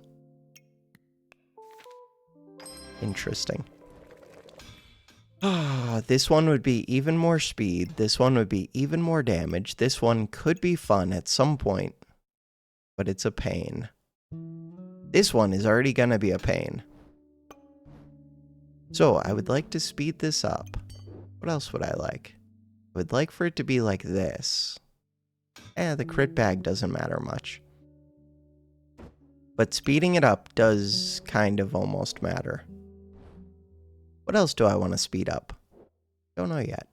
Interesting. This one would be even more speed. This one would be even more damage. This one could be fun at some point, but it's a pain. This one is already gonna be a pain. So I would like to speed this up. What else would I like? I would like for it to be like this. The crit bag doesn't matter much. But speeding it up does kind of almost matter. What else do I want to speed up? Don't know yet.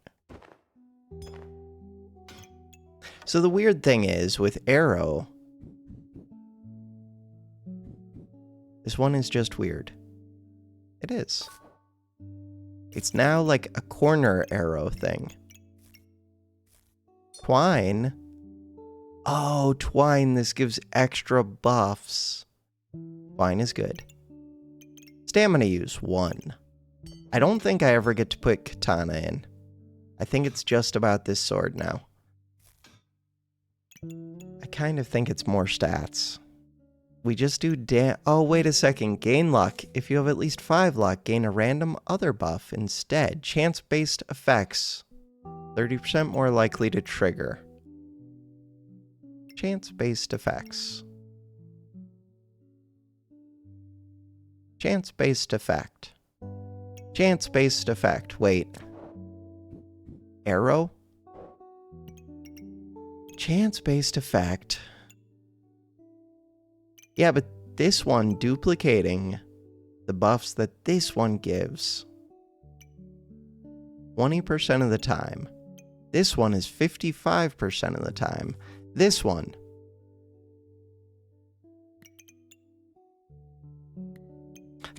So the weird thing is, with arrow, this one is just weird. It is. It's now like a corner arrow thing. Twine. Oh, twine. This gives extra buffs. Twine is good. Stamina use, 1. I don't think I ever get to put katana in. I think it's just about this sword now. I kind of think it's more stats. We just do oh, wait a second. Gain luck. If you have at least 5 luck, gain a random other buff instead. Chance-based effects. 30% more likely to trigger. Chance-based effects. Chance-based effect. Chance-based effect. Wait. Arrow? Chance-based effect. Yeah, but this one duplicating the buffs that this one gives. 20% of the time. This one is 55% of the time. This one,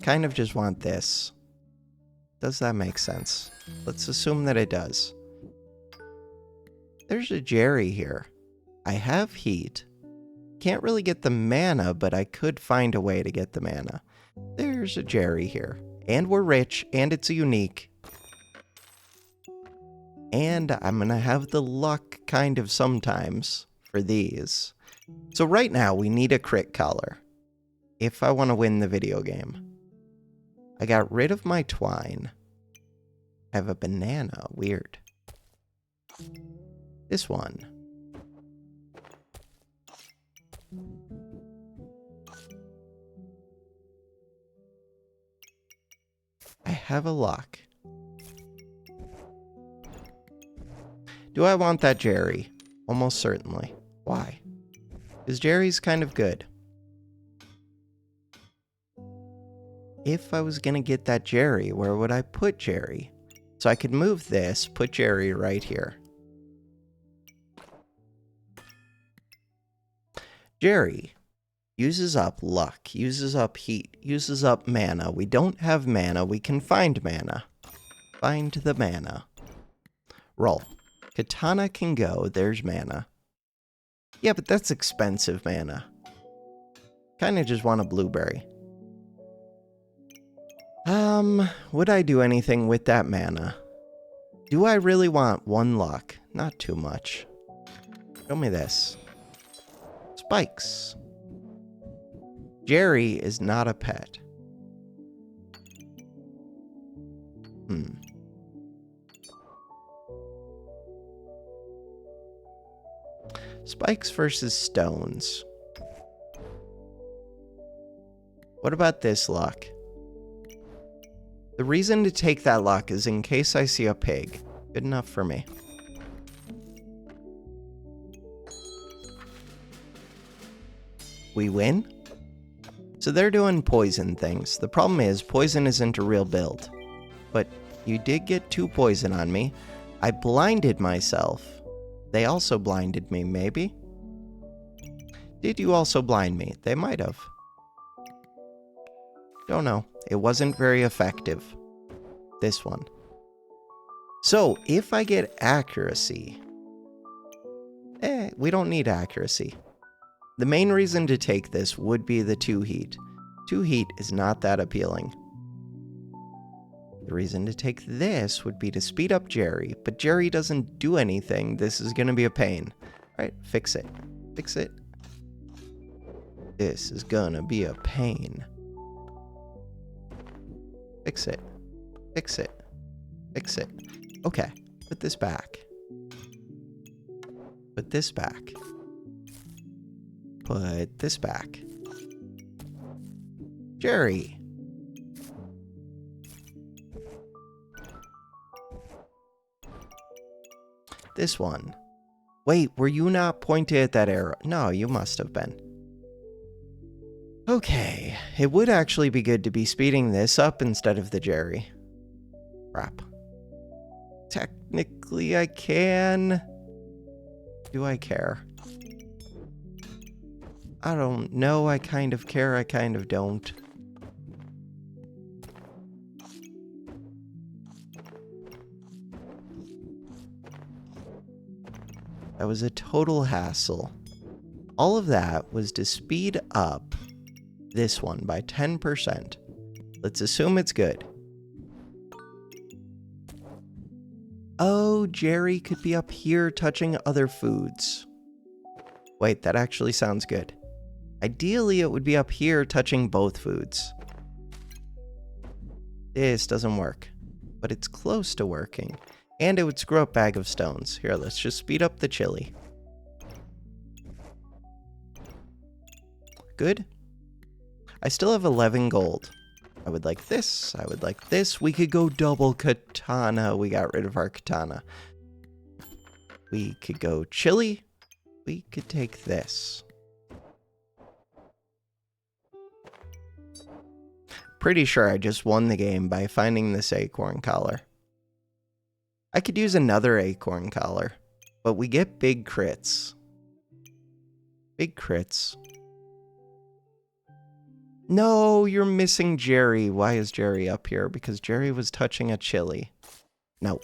kind of just want this. Does that make sense? Let's assume that it does. There's a Jerry here. I have heat. Can't really get the mana, but I could find a way to get the mana. There's a Jerry here. And we're rich, and it's a unique. And I'm gonna have the luck kind of sometimes for these. So right now, we need a crit collar if I want to win the video game. I got rid of my twine. I have a banana. Weird. This one. I have a lock. Do I want that Jerry? Almost certainly. Why? Because Jerry's kind of good. If I was going to get that Jerry, where would I put Jerry? So I could move this, put Jerry right here. Jerry uses up luck, uses up heat, uses up mana. We don't have mana. We can find mana. Find the mana. Roll. Katana can go. There's mana. Yeah, but that's expensive mana. Kind of just want a blueberry. Would I do anything with that mana? Do I really want one luck? Not too much. Show me this. Spikes. Jerry is not a pet. Spikes versus stones. What about this luck? The reason to take that luck is in case I see a pig. Good enough for me. We win? So they're doing poison things. The problem is, poison isn't a real build. But you did get 2 poison on me. I blinded myself. They also blinded me, maybe? Did you also blind me? They might have. Don't know. It wasn't very effective. This one. So, if I get accuracy... we don't need accuracy. The main reason to take this would be the 2 heat. 2 heat is not that appealing. The reason to take this would be to speed up Jerry, but Jerry doesn't do anything. This is going to be a pain. Right, fix it. Fix it. This is gonna be a pain. Fix it. Fix it. Fix it. Okay, put this back. Put this back. Put this back. Jerry. This one. Wait, were you not pointed at that arrow? No, you must have been. Okay, it would actually be good to be speeding this up instead of the Jerry. Crap. Technically, I can. Do I care? I don't know. I kind of care. I kind of don't. That was a total hassle. All of that was to speed up this one by 10%. Let's assume it's good. Oh, Jerry could be up here touching other foods. Wait, that actually sounds good. Ideally, it would be up here touching both foods. This doesn't work, but it's close to working. And it would screw up Bag of Stones. Here, let's just speed up the chili. Good. I still have 11 gold. I would like this. I would like this. We could go double katana. We got rid of our katana. We could go chili. We could take this. Pretty sure I just won the game by finding this acorn collar. I could use another acorn collar, but we get big crits. Big crits. No, you're missing Jerry. Why is Jerry up here? Because Jerry was touching a chili. No.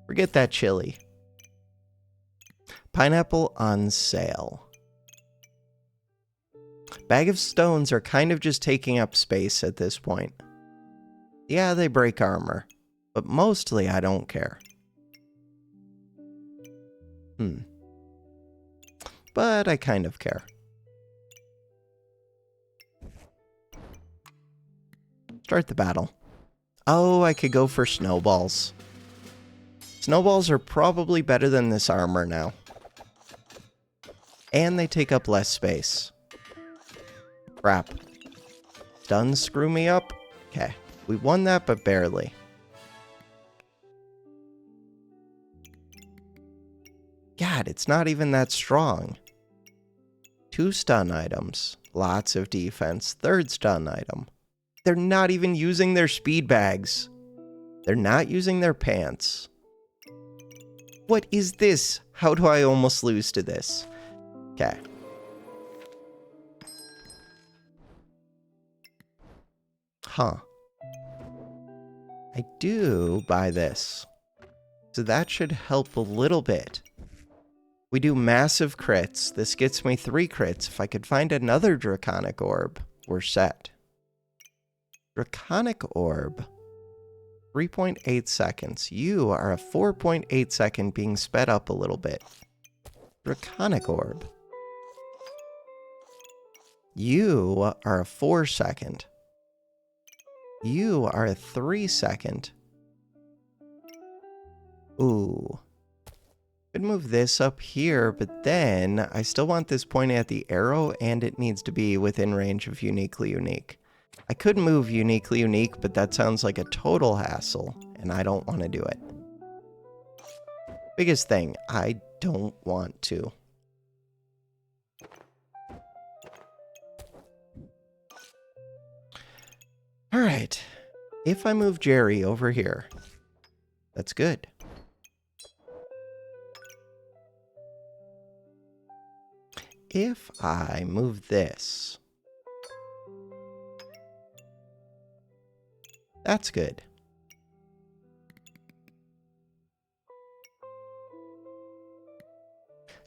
Forget that chili. Pineapple on sale. Bag of stones are kind of just taking up space at this point. Yeah, they break armor, but mostly I don't care. But I kind of care. Start the battle. Oh, I could go for snowballs. Snowballs are probably better than this armor now. And they take up less space. Crap. Done screw me up? Okay. We won that, but barely. God, it's not even that strong. 2 stun items. Lots of defense. 3rd stun item. They're not even using their speed bags. They're not using their pants. What is this? How do I almost lose to this? Okay. Huh. I do buy this. So that should help a little bit. We do massive crits. This gets me 3 crits. If I could find another Draconic Orb, we're set. Draconic Orb. 3.8 seconds. You are a 4.8 second being sped up a little bit. Draconic Orb. You are a 4 second. You are a 3 second. Ooh. Could move this up here, but then I still want this pointing at the arrow, and it needs to be within range of uniquely unique. I could move uniquely unique, but that sounds like a total hassle, and I don't want to do it. Biggest thing, I don't want to. Alright, if I move Jerry over here, that's good. If I move this, that's good.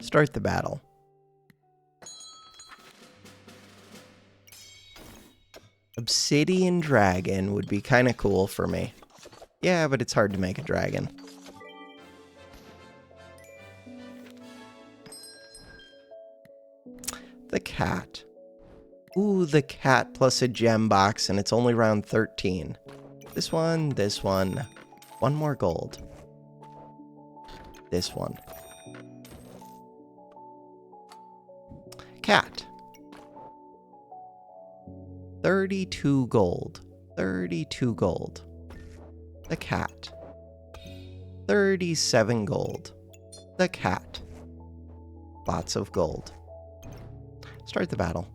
Start the battle. Obsidian dragon would be kind of cool for me. Yeah, but it's hard to make a dragon. The cat. Ooh, the cat plus a gem box, and it's only round 13. This one, this one. 1 more gold. This one. Cat. 32 gold. 32 gold. The cat. 37 gold. The cat. Lots of gold. Start the battle.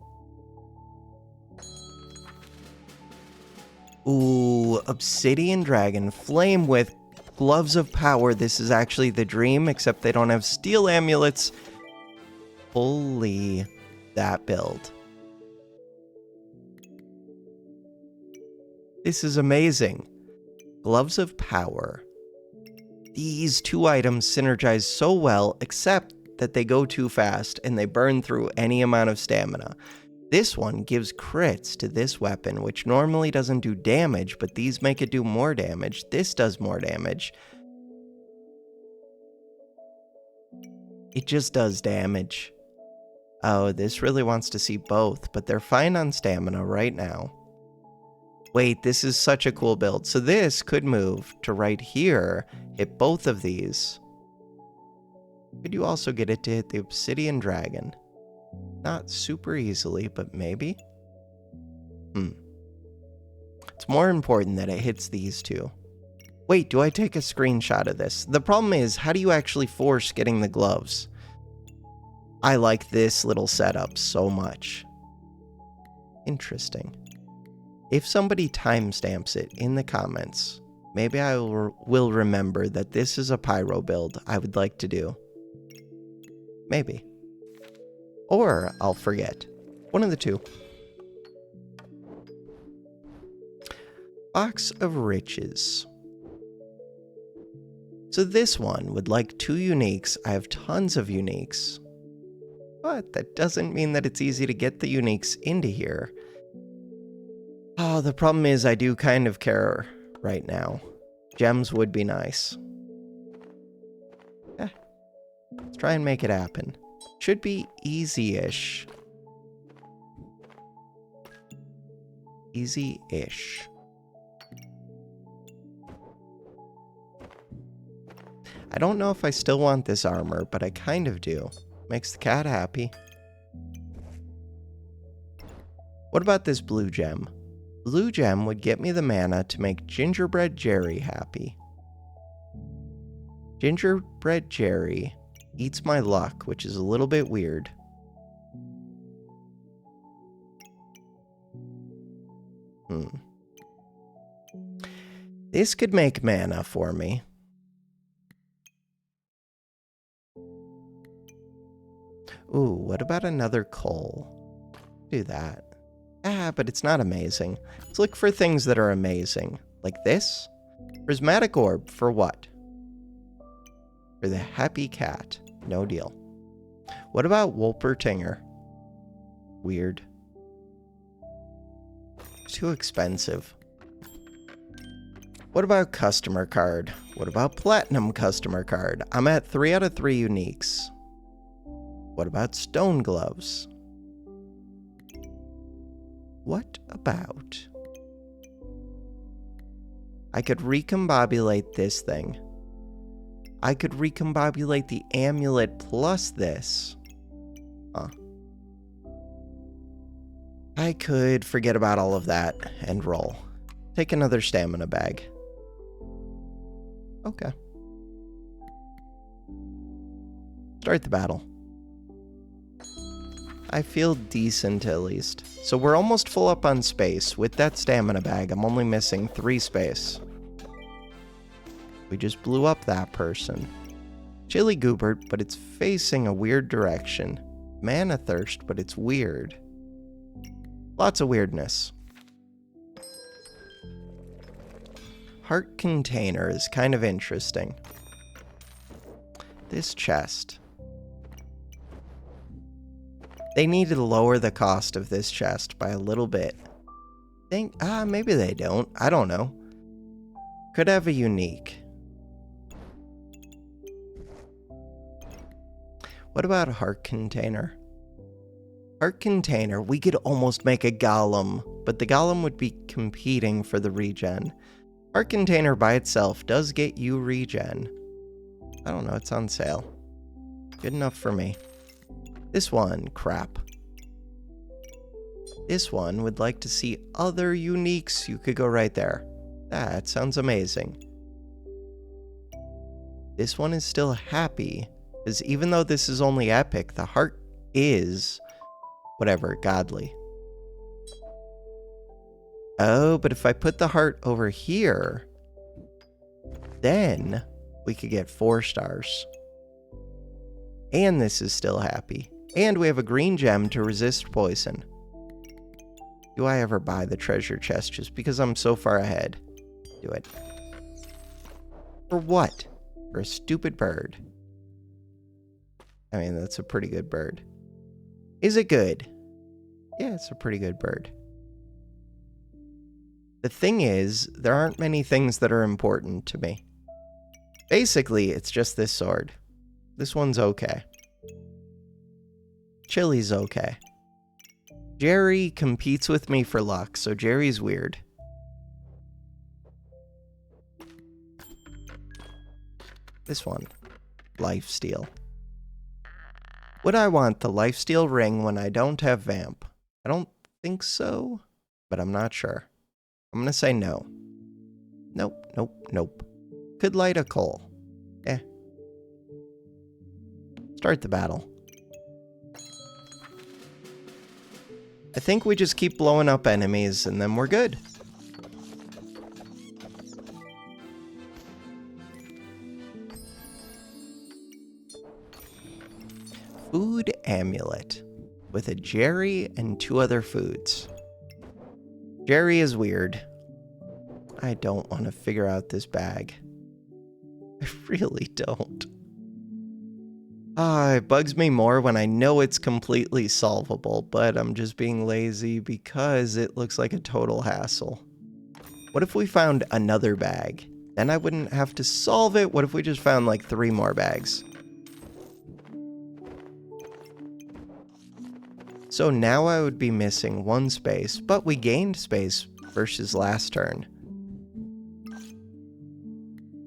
Ooh, Obsidian Dragon. Flame with Gloves of Power. This is actually the dream, except they don't have steel amulets. Holy, that build. This is amazing. Gloves of Power. These 2 items synergize so well, except that they go too fast and they burn through any amount of stamina. This one gives crits to this weapon, which normally doesn't do damage, but these make it do more damage. This does more damage. It just does damage. Oh, this really wants to see both, but they're fine on stamina right now. Wait, this is such a cool build. So this could move to right here, hit both of these. Could you also get it to hit the Obsidian Dragon? Not super easily, but maybe? It's more important that it hits these 2. Wait, do I take a screenshot of this? The problem is, how do you actually force getting the gloves? I like this little setup so much. Interesting. If somebody timestamps it in the comments, Maybe I will remember that this is a pyro build I would like to do. Maybe. Or I'll forget. One of the two. Box of Riches. So this one would like 2 uniques. I have tons of uniques. But that doesn't mean that it's easy to get the uniques into here. Oh, the problem is I do kind of care right now. Gems would be nice. Yeah. Let's try and make it happen. Should be easy-ish. Easy-ish. I don't know if I still want this armor, but I kind of do. Makes the cat happy. What about this blue gem? Blue gem would get me the mana to make Gingerbread Jerry happy. Gingerbread Jerry eats my luck, which is a little bit weird. This could make mana for me. Ooh, what about another coal? Do that. Ah, but it's not amazing. Let's look for things that are amazing. Like this? Prismatic Orb, for what? For the happy cat. No deal. What about Wolpertinger? Weird. Too expensive. What about customer card? What about platinum customer card? I'm at 3 out of 3 uniques. What about stone gloves? What about... I could recombobulate this thing. I could recombobulate the amulet plus this. Huh. I could forget about all of that and roll. Take another stamina bag. Okay. Start the battle. I feel decent at least. So we're almost full up on space. With that stamina bag, I'm only missing 3 space. We just blew up that person. Chili Goobert, but it's facing a weird direction. Mana Thirst, but it's weird. Lots of weirdness. Heart Container is kind of interesting. This chest. They need to lower the cost of this chest by a little bit. Maybe they don't. I don't know. Could have a unique. What about a Heart Container? Heart Container, we could almost make a Golem, but the Golem would be competing for the regen. Heart Container by itself does get you regen. I don't know, it's on sale. Good enough for me. This one, crap. This one would like to see other uniques. You could go right there. That sounds amazing. This one is still happy, because even though this is only epic, the heart is, whatever, godly. Oh, but if I put the heart over here, then we could get 4 stars. And this is still happy. And we have a green gem to resist poison. Do I ever buy the treasure chest just because I'm so far ahead? Do it. For what? For a stupid bird. I mean, that's a pretty good bird. Is it good? Yeah, it's a pretty good bird. The thing is, there aren't many things that are important to me. Basically, it's just this sword. This one's okay. Chili's okay. Jerry competes with me for luck, so Jerry's weird. This one. Lifesteal. Would I want the lifesteal ring when I don't have Vamp? I don't think so, but I'm not sure. I'm gonna say no. Nope, nope, nope. Could light a coal. Start the battle. I think we just keep blowing up enemies and then we're good. Food amulet with a Jerry and 2 other foods. Jerry is weird. I don't want to figure out this bag. I really don't. It bugs me more when I know it's completely solvable, but I'm just being lazy because it looks like a total hassle. What if we found another bag? Then I wouldn't have to solve it. What if we just found like 3 more bags? So now I would be missing 1 space, but we gained space versus last turn.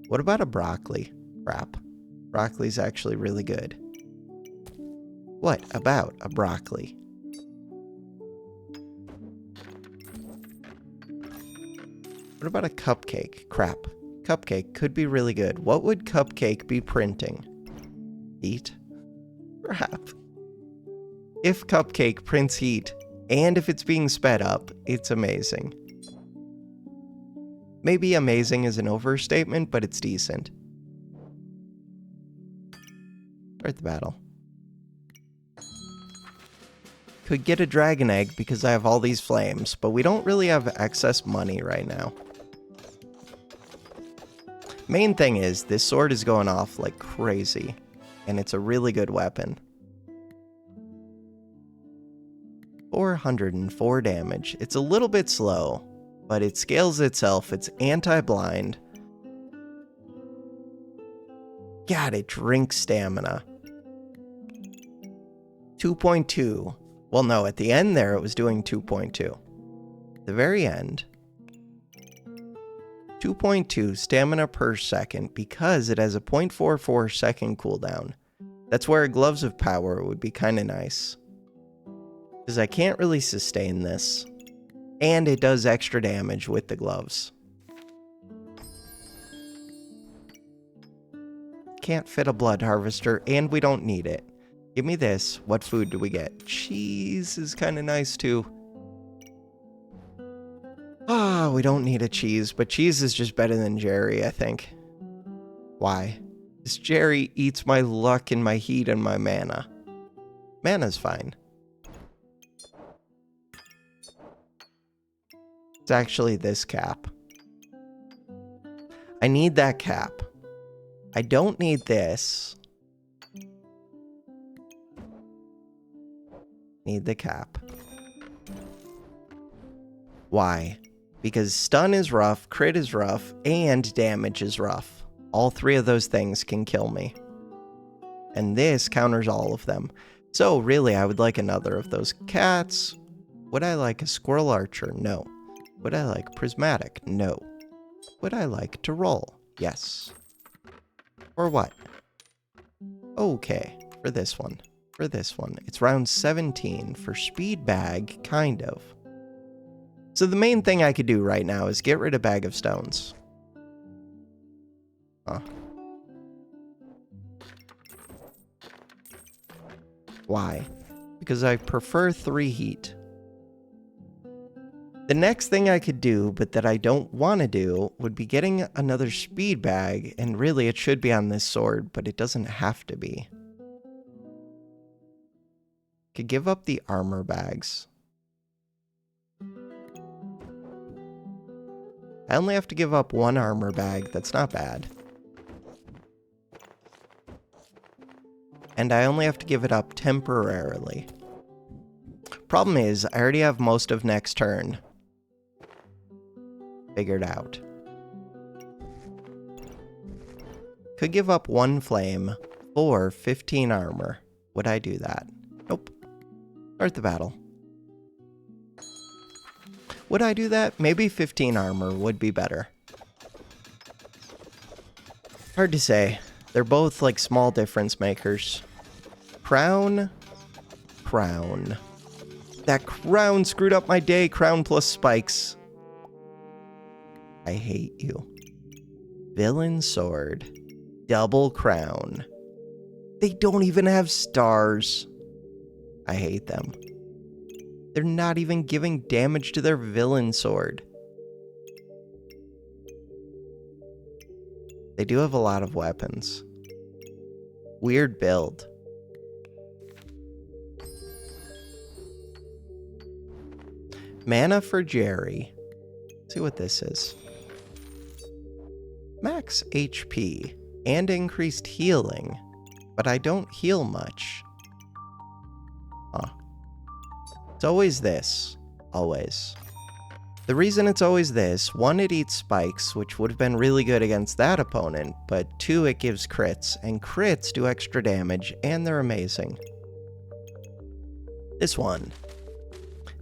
What about a broccoli? Crap. Broccoli's actually really good. What about a broccoli? What about a cupcake? Crap. Cupcake could be really good. What would cupcake be printing? Heat? Crap. If cupcake prints heat, and if it's being sped up, it's amazing. Maybe amazing is an overstatement, but it's decent. Start the battle. Could get a dragon egg because I have all these flames, but we don't really have excess money right now. Main thing is, this sword is going off like crazy, and it's a really good weapon. 404 damage. It's a little bit slow, but it scales itself. It's anti-blind. God, it drinks stamina. 2.2. Well, no, at the end there it was doing 2.2. The very end. 2.2 stamina per second because it has a 0.44 second cooldown. That's where Gloves of Power would be kind of nice. Because I can't really sustain this. And it does extra damage with the gloves. Can't fit a blood harvester, and we don't need it. Give me this. What food do we get? Cheese is kind of nice too. We don't need a cheese, but cheese is just better than Jerry, I think. Why? Because Jerry eats my luck and my heat and my mana. Mana's fine. It's actually this cap. I need that cap. I don't need this. Need the cap. Why? Because stun is rough, crit is rough, and damage is rough. All 3 of those things can kill me. And this counters all of them. So really, I would like another of those cats. Would I like a squirrel archer? No. Would I like prismatic? No. Would I like to roll? Yes. Or what? Okay, for this one. For this one. It's round 17 for speed bag, kind of. So the main thing I could do right now is get rid of Bag of Stones. Why? Because I prefer 3 heat. The next thing I could do, but that I don't want to do, would be getting another speed bag, and really it should be on this sword, but it doesn't have to be. Could give up the armor bags. I only have to give up 1 armor bag, that's not bad. And I only have to give it up temporarily. Problem is, I already have most of next turn figured out. Could give up 1 flame for 15 armor. Would I do that? Nope. Start the battle. Would I do that? Maybe 15 armor would be better. Hard to say. They're both like small difference makers. Crown. Crown. That crown screwed up my day. Crown plus spikes. I hate you. Villain sword. Double crown. They don't even have stars. I hate them. They're not even giving damage to their villain sword. They do have a lot of weapons. Weird build. Mana for Jerry. Let's see what this is. Max HP and increased healing, but I don't heal much. Huh. It's always this. Always. The reason it's always this, 1, it eats spikes, which would have been really good against that opponent, but 2, it gives crits, and crits do extra damage, and they're amazing. This one.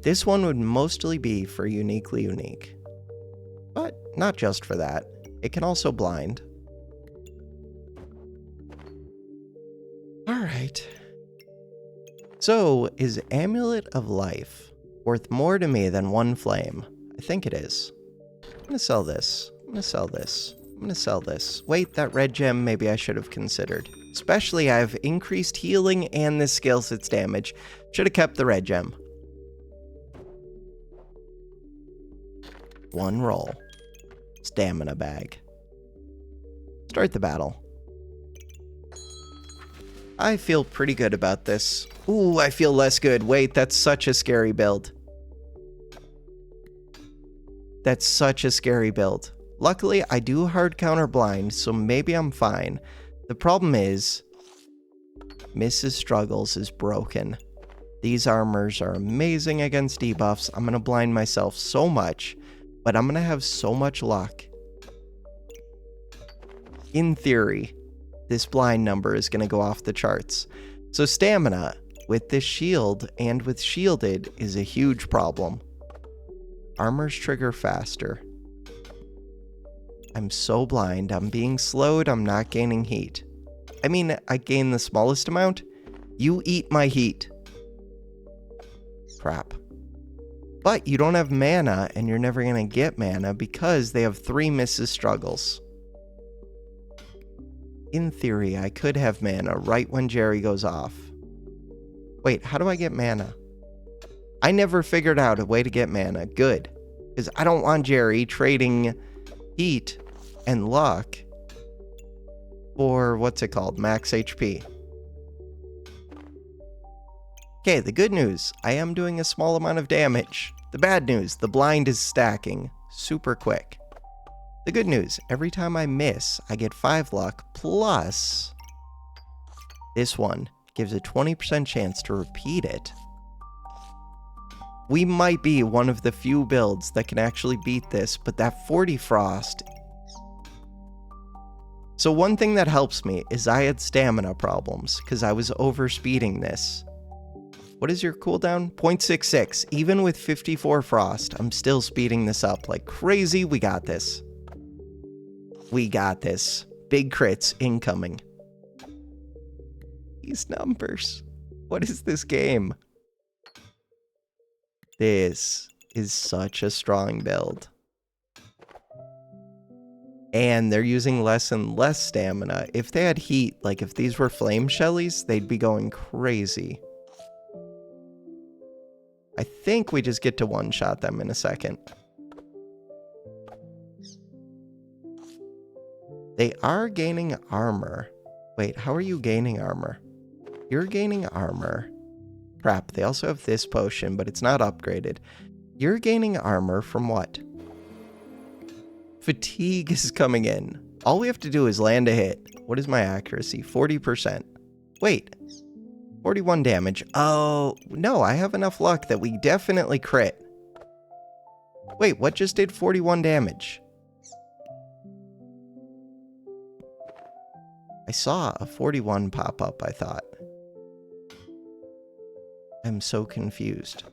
This one would mostly be for uniquely unique. But not just for that. It can also blind. Alright. So, is Amulet of Life worth more to me than 1 flame? I think it is. I'm gonna sell this. I'm gonna sell this. I'm gonna sell this. Wait, that red gem maybe I should have considered. Especially I have increased healing and this scales its damage. Should have kept the red gem. 1 roll. Stamina bag. Start the battle. I feel pretty good about this. Ooh, I feel less good. Wait, that's such a scary build. That's such a scary build. Luckily, I do hard counter blind, so maybe I'm fine. The problem is, Mrs. Struggles is broken. These armors are amazing against debuffs. I'm going to blind myself so much, but I'm going to have so much luck. In theory, this blind number is going to go off the charts. So stamina, with this shield and with shielded, is a huge problem. Armors trigger faster. I'm so blind. I'm being slowed. I'm not gaining heat. I mean, I gain the smallest amount. You eat my heat. Crap. But you don't have mana, and you're never going to get mana because they have 3 Mrs. Struggles. In theory, I could have mana right when Jerry goes off. Wait, how do I get mana? I never figured out a way to get mana. Good. Because I don't want Jerry trading heat and luck for, what's it called, max HP. Okay, the good news, I am doing a small amount of damage. The bad news, the blind is stacking super quick. The good news, every time I miss, I get 5 luck, plus this one gives a 20% chance to repeat it. We might be one of the few builds that can actually beat this, but that 40 frost. So one thing that helps me is I had stamina problems because I was overspeeding this. What is your cooldown? 0.66. Even with 54 frost, I'm still speeding this up like crazy. We got this. We got this. Big crits incoming. These numbers. What is this game? This is such a strong build. And they're using less and less stamina. If they had heat, like if these were flame shellies, they'd be going crazy. I think we just get to one-shot them in a second. They are gaining armor. Wait, how are you gaining armor? You're gaining armor. Crap, they also have this potion, but it's not upgraded. You're gaining armor from what? Fatigue is coming in. All we have to do is land a hit. What is my accuracy? 40%. Wait. 41 damage. Oh, no, I have enough luck that we definitely crit. Wait, what just did 41 damage? I saw a 41 pop up, I thought. I'm so confused.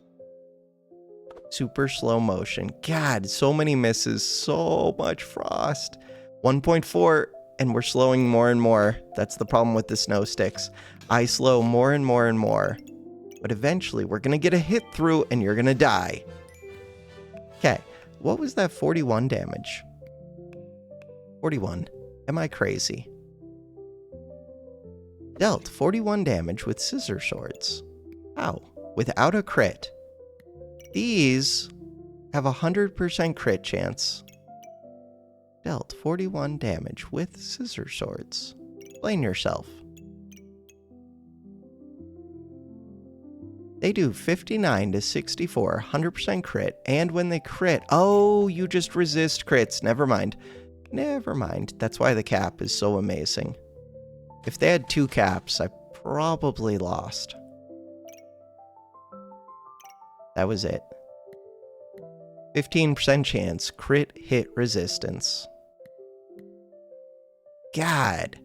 Super slow motion. God, so many misses, so much frost. 1.4, and we're slowing more and more. That's the problem with the snow sticks. I slow more and more and more. But eventually, we're going to get a hit through, and you're going to die. Okay, what was that 41 damage? 41. Am I crazy? Dealt 41 damage with scissor swords. Wow, without a crit. These have a 100% crit chance. Dealt 41 damage with scissor swords. Explain yourself. They do 59 to 64, 100% crit. And when they crit, oh, you just resist crits. Never mind. Never mind. That's why the cap is so amazing. If they had 2 caps, I probably lost. That was it. 15% chance, crit hit resistance. God.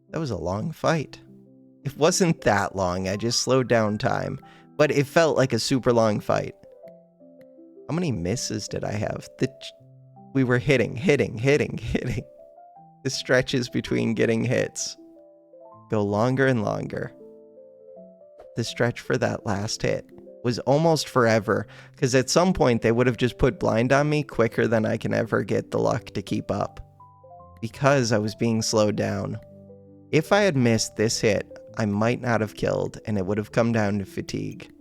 That was a long fight. It wasn't that long, I just slowed down time. But it felt like a super long fight. How many misses did I have? We were hitting. The stretches between getting hits go longer and longer. The stretch for that last hit was almost forever, because at some point they would have just put blind on me quicker than I can ever get the luck to keep up, because I was being slowed down. If I had missed this hit, I might not have killed, and it would have come down to fatigue,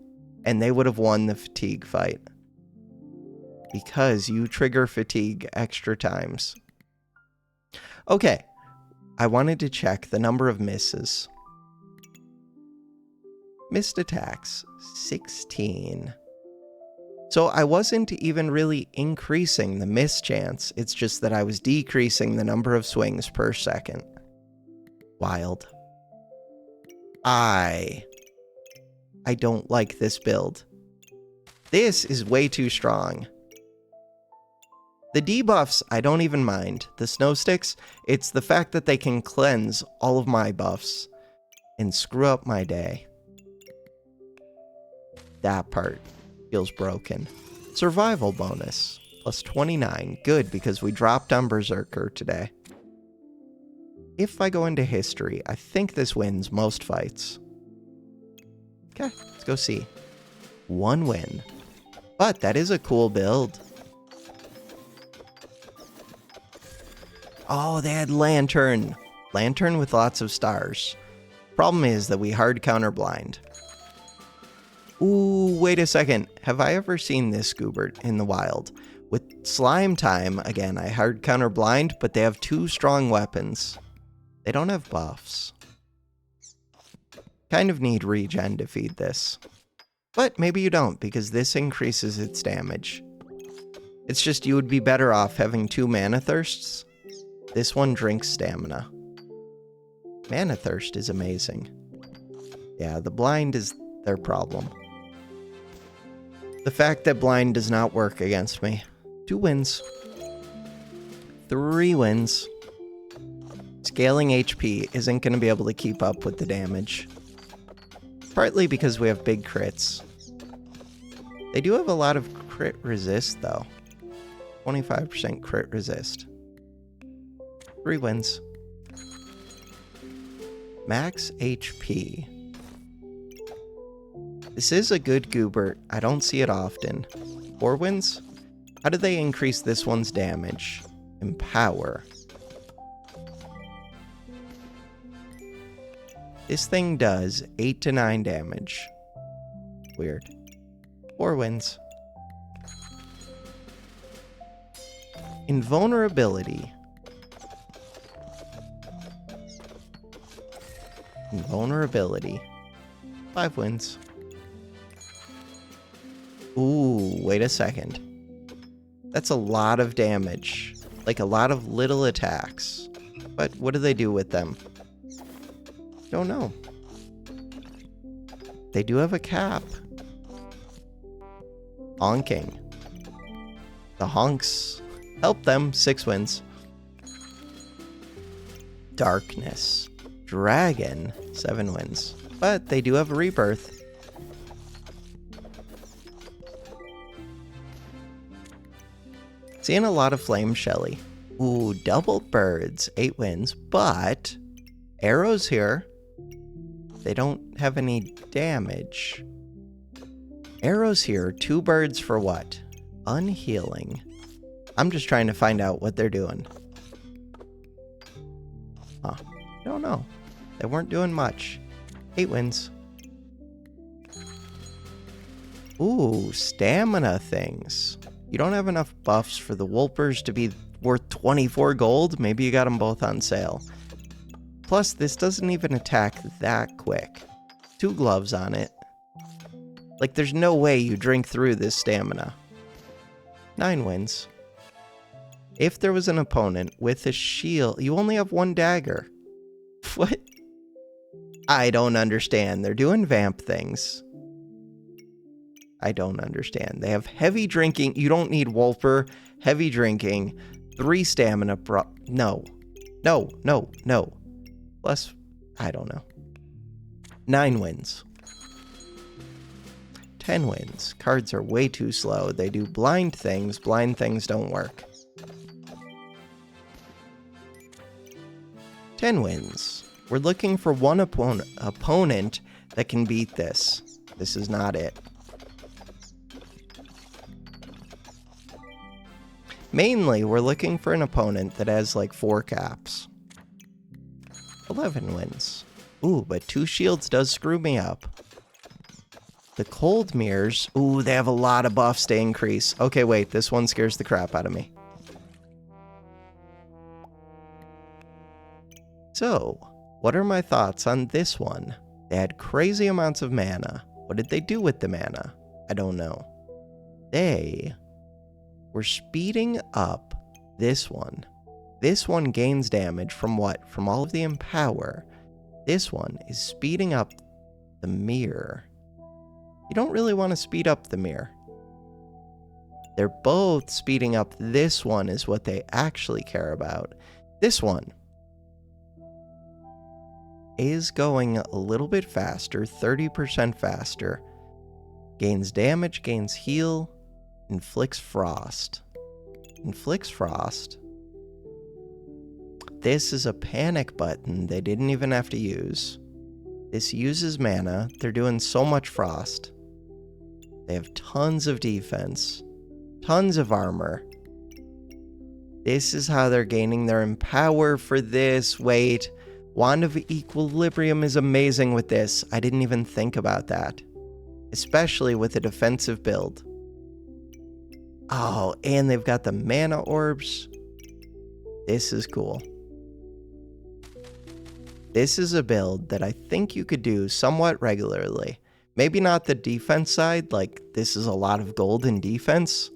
and they would have won the fatigue fight, because you trigger fatigue extra times. Okay, I wanted to check the number of misses. Missed attacks, 16. So I wasn't even really increasing the miss chance, it's just that I was decreasing the number of swings per second. Wild. I don't like this build. This is way too strong. The debuffs, I don't even mind. The snow sticks, it's the fact that they can cleanse all of my buffs and screw up my day. That part feels broken. Survival bonus, plus 29. Good, because we dropped on Berserker today. If I go into history, I think this wins most fights. Okay, let's go see. 1 win. But that is a cool build. Oh, they had Lantern. Lantern with lots of stars. Problem is that we hard counter blind. Ooh, wait a second. Have I ever seen this Goobert in the wild? With Slime Time, again, I hard counter blind, but they have 2 strong weapons. They don't have buffs. Kind of need regen to feed this. But maybe you don't, because this increases its damage. It's just you would be better off having 2 Mana Thirsts. This one drinks stamina. Mana Thirst is amazing. Yeah, the blind is their problem. The fact that blind does not work against me. 2 wins. 3 wins. Scaling HP isn't going to be able to keep up with the damage. Partly because we have big crits. They do have a lot of crit resist, though. 25% crit resist. 3 wins. Max HP. This is a good Goobert. I don't see it often. 4 wins? How do they increase this one's damage? Empower. This thing does 8 to 9 damage. Weird. 4 wins. Invulnerability. Invulnerability. 5 wins. Ooh, wait a second. That's a lot of damage. Like a lot of little attacks. But what do they do with them? Don't know. They do have a cap. Honking. The honks help them. 6 wins. Darkness. Dragon. 7 wins. But they do have a rebirth. Seeing a lot of Flame Shelly. Ooh, double birds. 8 wins. But arrows here. They don't have any damage. Arrows here, 2 birds for what? Unhealing. I'm just trying to find out what they're doing. Huh. Don't know. They weren't doing much. 8 wins. Ooh, stamina things. You don't have enough buffs for the Wolpers to be worth 24 gold? Maybe you got them both on sale. Plus, this doesn't even attack that quick. 2 gloves on it. Like, there's no way you drink through this stamina. 9 wins. If there was an opponent with a shield, you only have 1 dagger. What? I don't understand. They're doing vamp things. I don't understand. They have heavy drinking. You don't need Wolper. Heavy drinking. 3 stamina. No. No, no, no. Plus, I don't know. 9 wins. 10 wins. Cards are way too slow. They do blind things. Blind things don't work. 10 wins. We're looking for one opponent that can beat this. This is not it. Mainly, we're looking for an opponent that has like 4 caps. 11 wins. Ooh, but 2 shields does screw me up. The cold mirrors. Ooh, they have a lot of buffs to increase. Okay, wait, this one scares the crap out of me. So, what are my thoughts on this one? They had crazy amounts of mana. What did they do with the mana? I don't know. They were speeding up this one. This one gains damage from what? From all of the empower. This one is speeding up the mirror. You don't really want to speed up the mirror. They're both speeding up this one is what they actually care about. This one is going a little bit faster, 30% faster. Gains damage, gains heal, inflicts frost. Inflicts frost. This is a panic button they didn't even have to use. This uses mana. They're doing so much frost. They have tons of defense, tons of armor. This is how they're gaining their empower for this. Wait, Wand of Equilibrium is amazing with this. I didn't even think about that, especially with a defensive build. Oh, and they've got the mana orbs. This is cool. This is a build that I think you could do somewhat regularly. Maybe not the defense side, like this is a lot of gold in defense.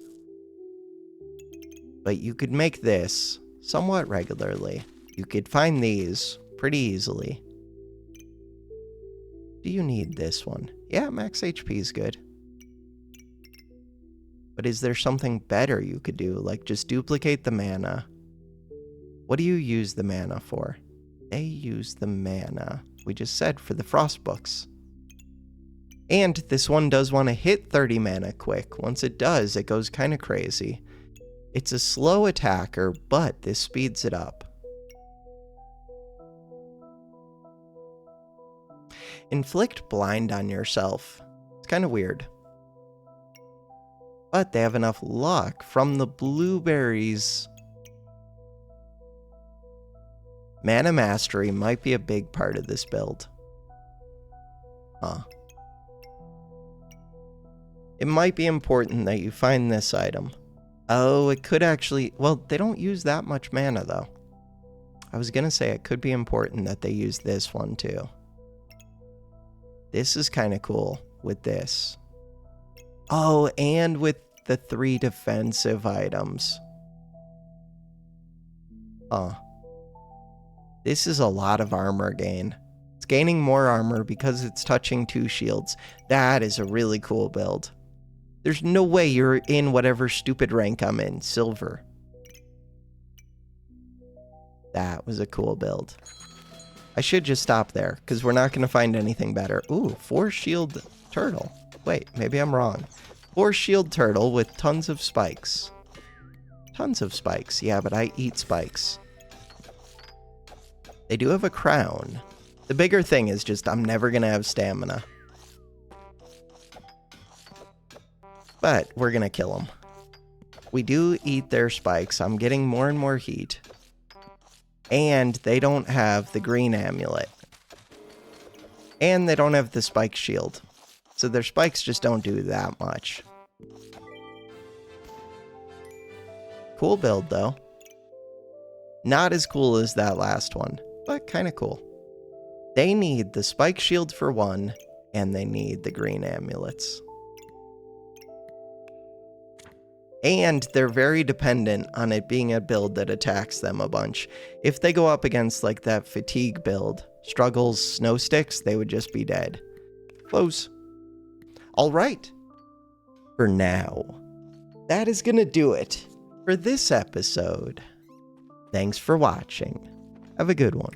But you could make this somewhat regularly. You could find these pretty easily. Do you need this one? Yeah, max HP is good. But is there something better you could do? Like just duplicate the mana. What do you use the mana for? They use the mana, we just said, for the frost books. And this one does want to hit 30 mana quick. Once it does, it goes kind of crazy. It's a slow attacker, but this speeds it up. Inflict blind on yourself. It's kind of weird. But they have enough luck from the blueberries. Mana mastery might be a big part of this build. Huh. It might be important that you find this item. Oh, it could actually... Well, they don't use that much mana, though. I was gonna say it could be important that they use this one, too. This is kind of cool with this. Oh, and with the 3 defensive items. Huh. This is a lot of armor gain. It's gaining more armor because it's touching 2 shields. That is a really cool build. There's no way you're in whatever stupid rank I'm in. Silver. That was a cool build. I should just stop there, because we're not going to find anything better. Ooh, 4 shield turtle. Wait, maybe I'm wrong. 4 shield turtle with tons of spikes. Tons of spikes. Yeah, but I eat spikes. They do have a crown. The bigger thing is just I'm never going to have stamina. But we're going to kill them. We do eat their spikes. I'm getting more and more heat. And they don't have the green amulet. And they don't have the spike shield. So their spikes just don't do that much. Cool build, though. Not as cool as that last one, but kind of cool. They need the spike shield for 1, and they need the green amulets. And they're very dependent on it being a build that attacks them a bunch. If they go up against like that fatigue build, struggles, snow sticks, they would just be dead. Close. All right. For now, that is gonna do it for this episode. Thanks for watching. Have a good one.